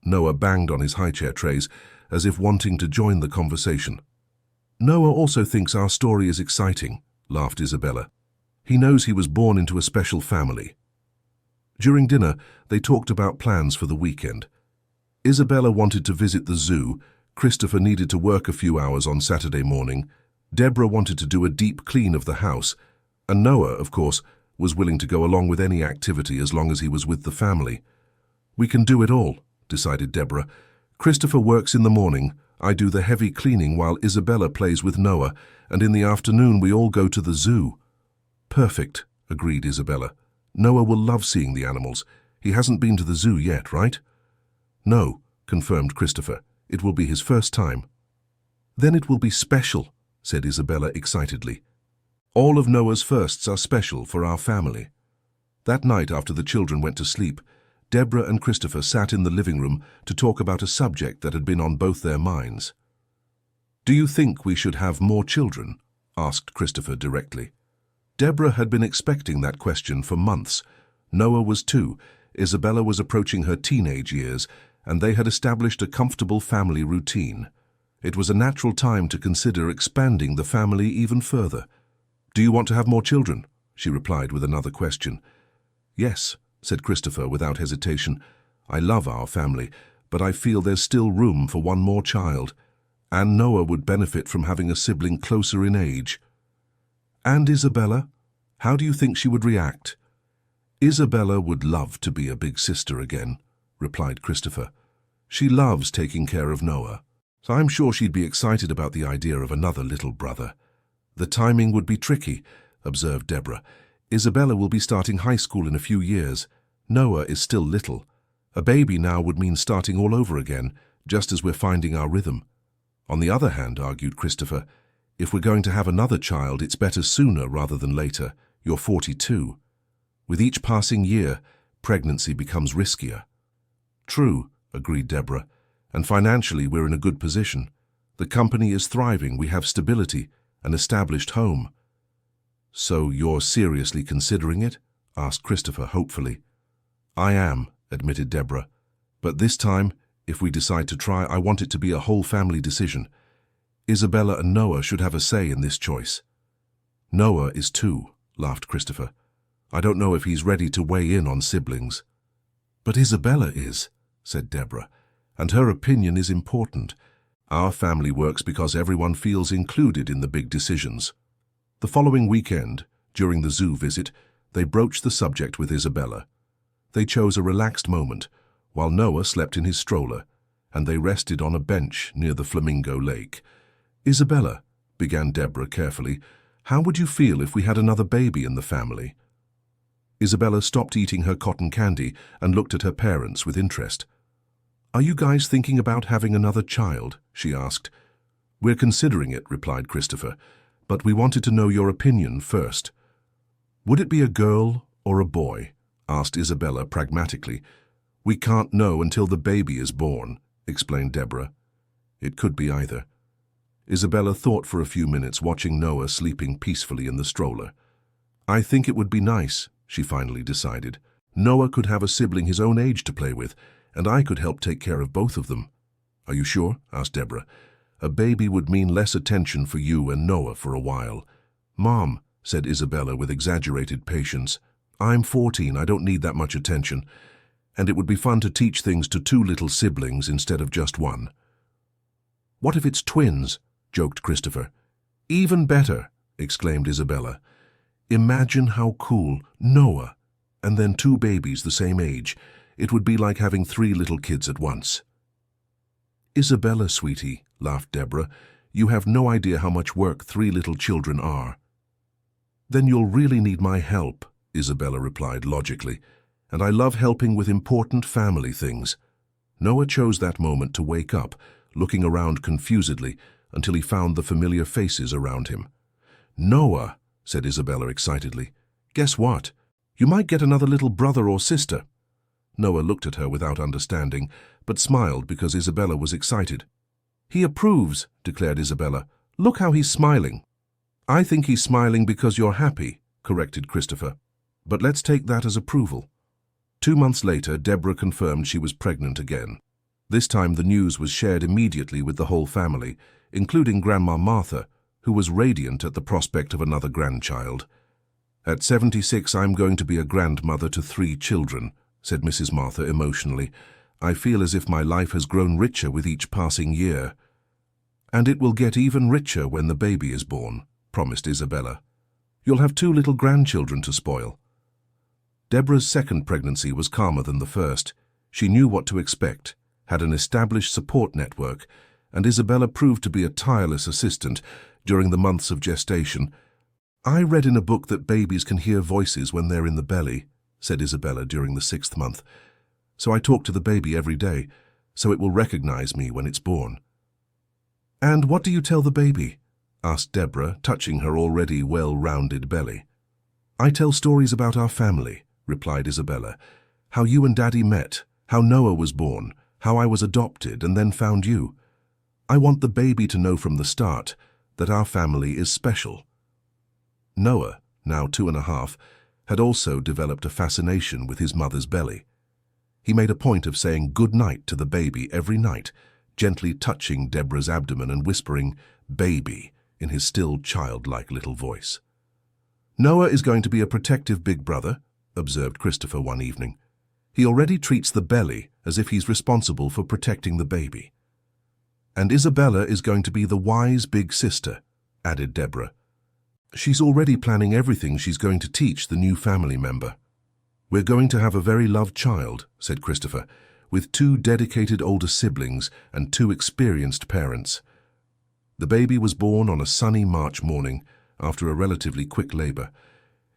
Speaker 1: Noah banged on his high-chair trays, as if wanting to join the conversation. "Noah also thinks our story is exciting," laughed Isabella. "He knows he was born into a special family." During dinner, they talked about plans for the weekend. Isabella wanted to visit the zoo, Christopher needed to work a few hours on Saturday morning, Deborah wanted to do a deep clean of the house, and Noah, of course, was willing to go along with any activity as long as he was with the family. "We can do it all," decided Deborah. "Christopher works in the morning, I do the heavy cleaning while Isabella plays with Noah, and in the afternoon we all go to the zoo." "Perfect," agreed Isabella. "Noah will love seeing the animals. He hasn't been to the zoo yet, right?" "No," confirmed Christopher. "It will be his first time." "Then it will be special," said Isabella excitedly. "All of Noah's firsts are special for our family." That night, after the children went to sleep, Deborah and Christopher sat in the living room to talk about a subject that had been on both their minds. "Do you think we should have more children?" asked Christopher directly. Deborah had been expecting that question for months. Noah was 2, Isabella was approaching her teenage years, and they had established a comfortable family routine. It was a natural time to consider expanding the family even further. "Do you want to have more children?" she replied with another question. "Yes," said Christopher without hesitation. "I love our family, but I feel there's still room for one more child, and Noah would benefit from having a sibling closer in age." "And Isabella? How do you think she would react?" "Isabella would love to be a big sister again," replied Christopher. "She loves taking care of Noah, so I'm sure she'd be excited about the idea of another little brother." "The timing would be tricky," observed Deborah. Isabella will be starting high school in a few years. Noah is still little. A baby now would mean starting all over again, just as we're finding our rhythm. On the other hand, argued Christopher, if we're going to have another child, it's better sooner rather than later. You're 42. With each passing year, pregnancy becomes riskier. True, agreed Deborah, and financially we're in a good position. The company is thriving, we have stability, an established home. So you're seriously considering it? Asked Christopher hopefully. I am, admitted Deborah. But this time, if we decide to try, I want it to be a whole family decision. Isabella and Noah should have a say in this choice. Noah is 2, laughed Christopher. I don't know if he's ready to weigh in on siblings. But Isabella is, said Deborah, and her opinion is important. Our family works because everyone feels included in the big decisions. The following weekend, during the zoo visit, they broached the subject with Isabella. They chose a relaxed moment, while Noah slept in his stroller, and they rested on a bench near the Flamingo Lake. Isabella, began Deborah carefully, how would you feel if we had another baby in the family? Isabella stopped eating her cotton candy and looked at her parents with interest. Are you guys thinking about having another child? She asked. We're considering it, replied Christopher, but we wanted to know your opinion first. Would it be a girl or a boy? Asked Isabella pragmatically. We can't know until the baby is born, explained Deborah. It could be either. Isabella thought for a few minutes, watching Noah sleeping peacefully in the stroller. I think it would be nice, she finally decided. Noah could have a sibling his own age to play with, and I could help take care of both of them. Are you sure? Asked Deborah. A baby would mean less attention for you and Noah for a while. Mom, said Isabella with exaggerated patience, I'm 14, I don't need that much attention, and it would be fun to teach things to 2 little siblings instead of just 1. What if it's twins? Joked Christopher. Even better, exclaimed Isabella. Imagine how cool, Noah, and then 2 babies the same age. It would be like having 3 little kids at once. Isabella, sweetie, laughed Deborah, you have no idea how much work 3 little children are. Then you'll really need my help, Isabella replied logically, and I love helping with important family things. Noah chose that moment to wake up, looking around confusedly until he found the familiar faces around him. Noah, said Isabella excitedly, guess what? You might get another little brother or sister. Noah looked at her without understanding, but smiled because Isabella was excited. He approves, declared Isabella. Look how he's smiling. I think he's smiling because you're happy, corrected Christopher. But let's take that as approval. 2 months later, Deborah confirmed she was pregnant again. This time the news was shared immediately with the whole family, including Grandma Martha, who was radiant at the prospect of another grandchild. At 76, I'm going to be a grandmother to 3 children, said Mrs. Martha emotionally. I feel as if my life has grown richer with each passing year. And it will get even richer when the baby is born, promised Isabella. You'll have 2 little grandchildren to spoil. Deborah's second pregnancy was calmer than the first. She knew what to expect, had an established support network, and Isabella proved to be a tireless assistant during the months of gestation. I read in a book that babies can hear voices when they're in the belly, said Isabella during the 6th month. So I talk to the baby every day, so it will recognize me when it's born. And what do you tell the baby? Asked Deborah, touching her already well-rounded belly. I tell stories about our family, replied Isabella. How you and Daddy met, how Noah was born, how I was adopted and then found you. I want the baby to know from the start that our family is special. Noah, now 2½, had also developed a fascination with his mother's belly. He made a point of saying good night to the baby every night, gently touching Deborah's abdomen and whispering, "Baby," in his still childlike little voice. Noah is going to be a protective big brother, observed Christopher one evening. He already treats the belly as if he's responsible for protecting the baby. And Isabella is going to be the wise big sister, added Deborah. She's already planning everything she's going to teach the new family member. We're going to have a very loved child, said Christopher, with 2 dedicated older siblings and 2 experienced parents. The baby was born on a sunny March morning after a relatively quick labor.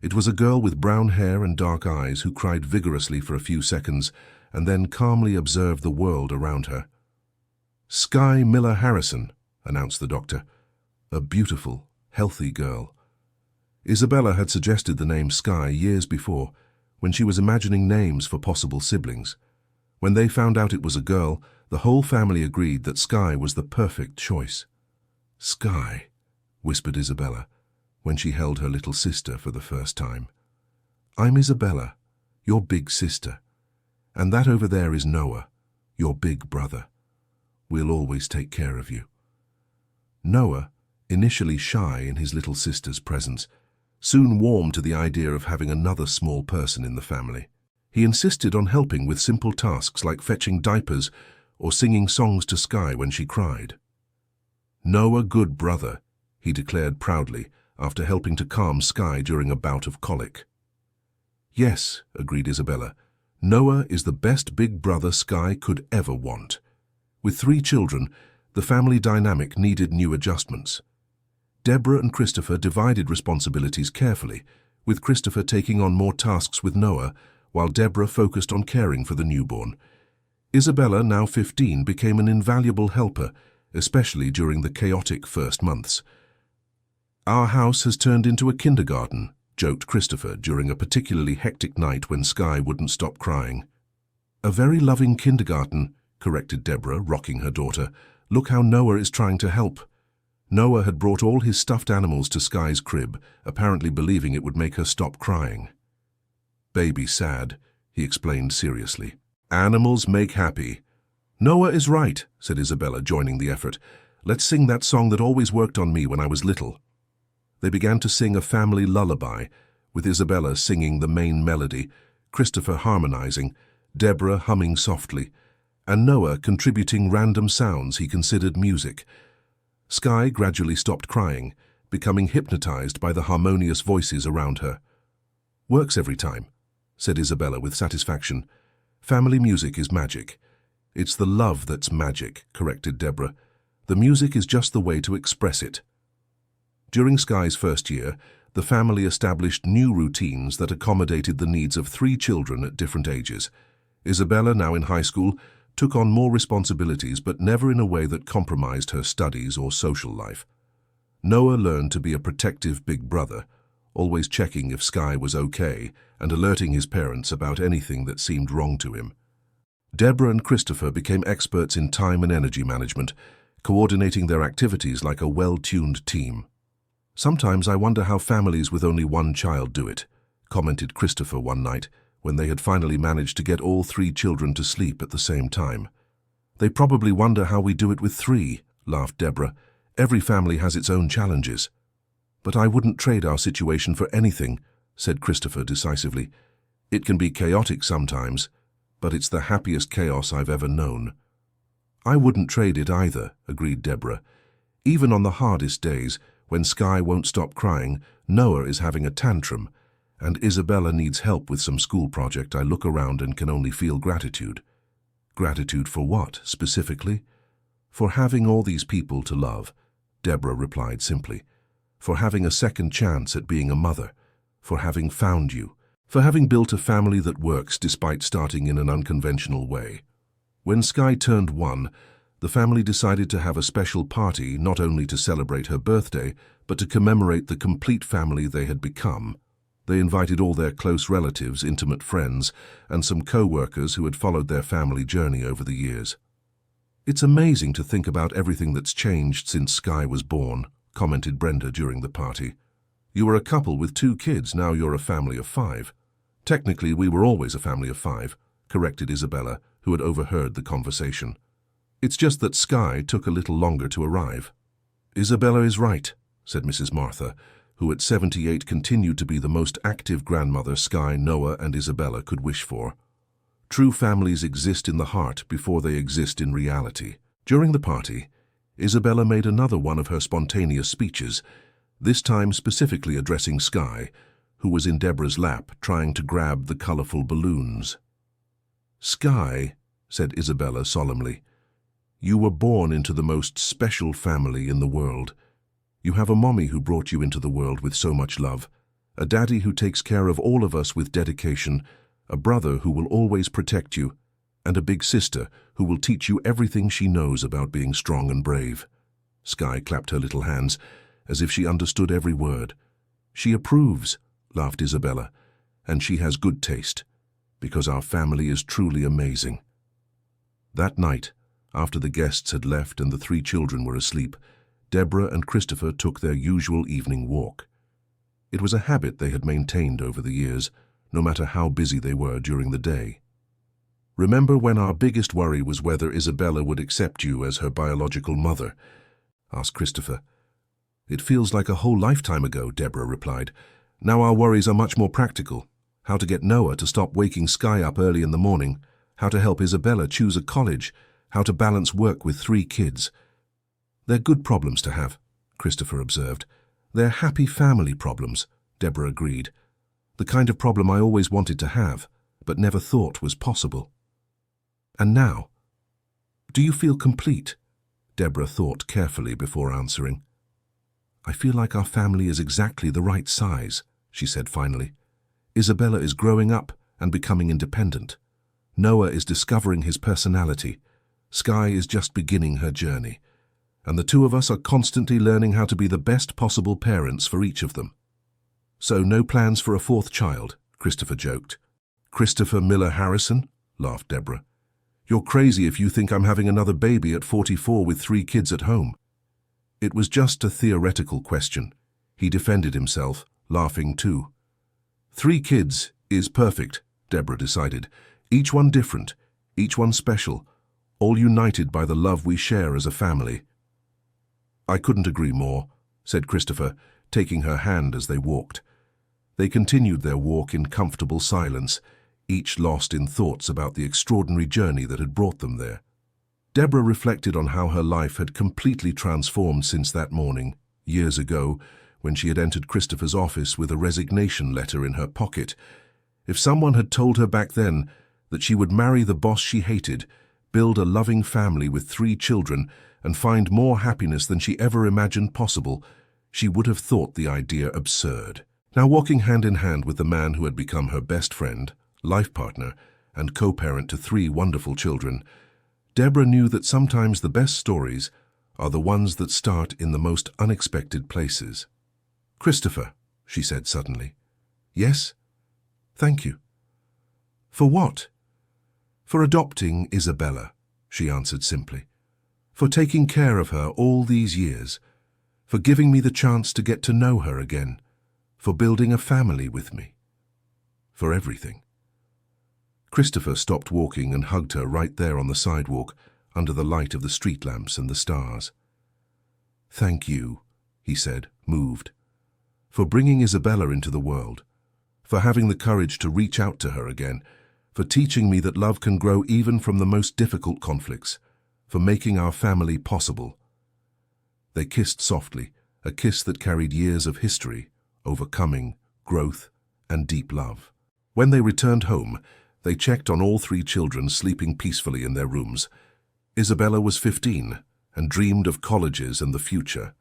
Speaker 1: It was a girl with brown hair and dark eyes who cried vigorously for a few seconds and then calmly observed the world around her. "Sky Miller Harrison," announced the doctor. "A beautiful, healthy girl." Isabella had suggested the name Sky years before, when she was imagining names for possible siblings. When they found out it was a girl, the whole family agreed that Sky was the perfect choice. "Sky," whispered Isabella, when she held her little sister for the first time. "I'm Isabella, your big sister, and that over there is Noah, your big brother. We'll always take care of you." Noah, initially shy in his little sister's presence, soon warmed to the idea of having another small person in the family. He insisted on helping with simple tasks like fetching diapers or singing songs to Sky when she cried. "Noah, good brother," he declared proudly after helping to calm Sky during a bout of colic. "Yes," agreed Isabella, "Noah is the best big brother Sky could ever want." With 3 children, the family dynamic needed new adjustments. Deborah and Christopher divided responsibilities carefully, with Christopher taking on more tasks with Noah, while Deborah focused on caring for the newborn. Isabella, now 15, became an invaluable helper, especially during the chaotic first months. "Our house has turned into a kindergarten," joked Christopher during a particularly hectic night when Sky wouldn't stop crying. "A very loving kindergarten," corrected Deborah, rocking her daughter. "Look how Noah is trying to help." Noah had brought all his stuffed animals to Sky's crib, apparently believing it would make her stop crying. "Baby sad," he explained seriously. "Animals make happy." "Noah is right," said Isabella, joining the effort. "Let's sing that song that always worked on me when I was little." They began to sing a family lullaby, with Isabella singing the main melody, Christopher harmonizing, Deborah humming softly, and Noah contributing random sounds he considered music. Sky gradually stopped crying, becoming hypnotized by the harmonious voices around her. "Works every time," said Isabella with satisfaction. "Family music is magic." "It's the love that's magic," corrected Deborah. "The music is just the way to express it." During Sky's first year, the family established new routines that accommodated the needs of 3 children at different ages. Isabella, now in high school, took on more responsibilities, but never in a way that compromised her studies or social life. Noah learned to be a protective big brother, always checking if Sky was okay and alerting his parents about anything that seemed wrong to him. Deborah and Christopher became experts in time and energy management, coordinating their activities like a well-tuned team. "Sometimes I wonder how families with only one child do it," commented Christopher one night, when they had finally managed to get all 3 children to sleep at the same time. "They probably wonder how we do it with 3, laughed Deborah. "Every family has its own challenges." "But I wouldn't trade our situation for anything," said Christopher decisively. "It can be chaotic sometimes, but it's the happiest chaos I've ever known." "I wouldn't trade it either," agreed Deborah. "Even on the hardest days, when Sky won't stop crying, Noah is having a tantrum, and Isabella needs help with some school project, I look around and can only feel gratitude." "Gratitude for what, specifically?" "For having all these people to love," Deborah replied simply. "For having a second chance at being a mother. For having found you. For having built a family that works despite starting in an unconventional way." When Sky turned 1, the family decided to have a special party not only to celebrate her birthday, but to commemorate the complete family they had become. They invited all their close relatives, intimate friends, and some co-workers who had followed their family journey over the years. "It's amazing to think about everything that's changed since Sky was born," commented Brenda during the party. "You were a couple with 2 kids, now you're a family of 5. "Technically, we were always a family of 5, corrected Isabella, who had overheard the conversation. "It's just that Sky took a little longer to arrive." "Isabella is right," said Mrs. Martha, who at 78 continued to be the most active grandmother Sky, Noah, and Isabella could wish for. True families exist in the heart before they exist in reality. During the party, Isabella made another one of her spontaneous speeches, this time specifically addressing Sky, who was in Deborah's lap trying to grab the colorful balloons. "Sky," said Isabella solemnly, "you were born into the most special family in the world. You have a mommy who brought you into the world with so much love, a daddy who takes care of all of us with dedication, a brother who will always protect you, and a big sister who will teach you everything she knows about being strong and brave. Sky clapped her little hands, as if she understood every word. She approves, laughed Isabella, and she has good taste, because our family is truly amazing. That night, after the guests had left and the 3 children were asleep, Deborah and Christopher took their usual evening walk. It was a habit they had maintained over the years, no matter how busy they were during the day. "Remember when our biggest worry was whether Isabella would accept you as her biological mother?" asked Christopher. "It feels like a whole lifetime ago," Deborah replied. "Now our worries are much more practical. How to get Noah to stop waking Sky up early in the morning, how to help Isabella choose a college, how to balance work with 3 kids. They're good problems to have," Christopher observed. "They're happy family problems," Deborah agreed. "The kind of problem I always wanted to have, but never thought was possible." "And now, do you feel complete?" Deborah thought carefully before answering. "I feel like our family is exactly the right size," she said finally. "Isabella is growing up and becoming independent. Noah is discovering his personality. Sky is just beginning her journey. And the 2 of us are constantly learning how to be the best possible parents for each of them." "So no plans for a 4th child?" Christopher joked. "Christopher Miller Harrison?" laughed Deborah. "You're crazy if you think I'm having another baby at 44 with 3 kids at home." "It was just a theoretical question," he defended himself, laughing too. 3 kids is perfect, Deborah decided. Each one different, each one special, all united by the love we share as a family. "I couldn't agree more," said Christopher, taking her hand as they walked. They continued their walk in comfortable silence, each lost in thoughts about the extraordinary journey that had brought them there. Deborah reflected on how her life had completely transformed since that morning, years ago, when she had entered Christopher's office with a resignation letter in her pocket. If someone had told her back then that she would marry the boss she hated, build a loving family with 3 children, and find more happiness than she ever imagined possible, she would have thought the idea absurd. Now walking hand in hand with the man who had become her best friend, life partner, and co-parent to 3 wonderful children, Deborah knew that sometimes the best stories are the ones that start in the most unexpected places. "Christopher," she said suddenly. "Yes? Thank you." "For what?" "For adopting Isabella," she answered simply. "For taking care of her all these years. For giving me the chance to get to know her again. For building a family with me. For everything." Christopher stopped walking and hugged her right there on the sidewalk, under the light of the street lamps and the stars. "Thank you," he said, moved. "For bringing Isabella into the world. For having the courage to reach out to her again. For teaching me that love can grow even from the most difficult conflicts. For making our family possible." They kissed softly, a kiss that carried years of history, overcoming, growth, and deep love. When they returned home, they checked on all 3 children sleeping peacefully in their rooms. Isabella was 15 and dreamed of colleges and the future.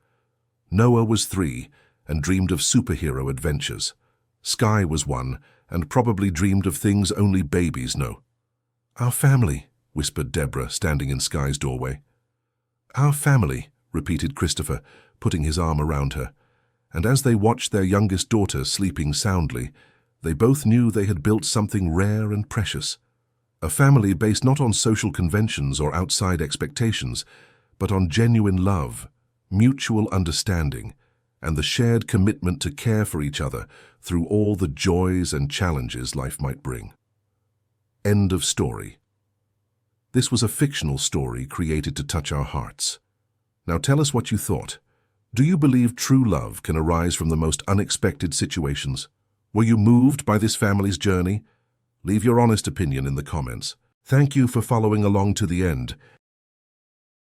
Speaker 1: Noah was 3 and dreamed of superhero adventures. Sky was 1 and probably dreamed of things only babies know. "Our family," whispered Deborah, standing in Sky's doorway. "Our family," repeated Christopher, putting his arm around her. And as they watched their youngest daughter sleeping soundly, they both knew they had built something rare and precious. A family based not on social conventions or outside expectations, but on genuine love, mutual understanding, and the shared commitment to care for each other through all the joys and challenges life might bring. End of story. This was a fictional story created to touch our hearts. Now tell us what you thought. Do you believe true love can arise from the most unexpected situations? Were you moved by this family's journey? Leave your honest opinion in the comments. Thank you for following along to the end.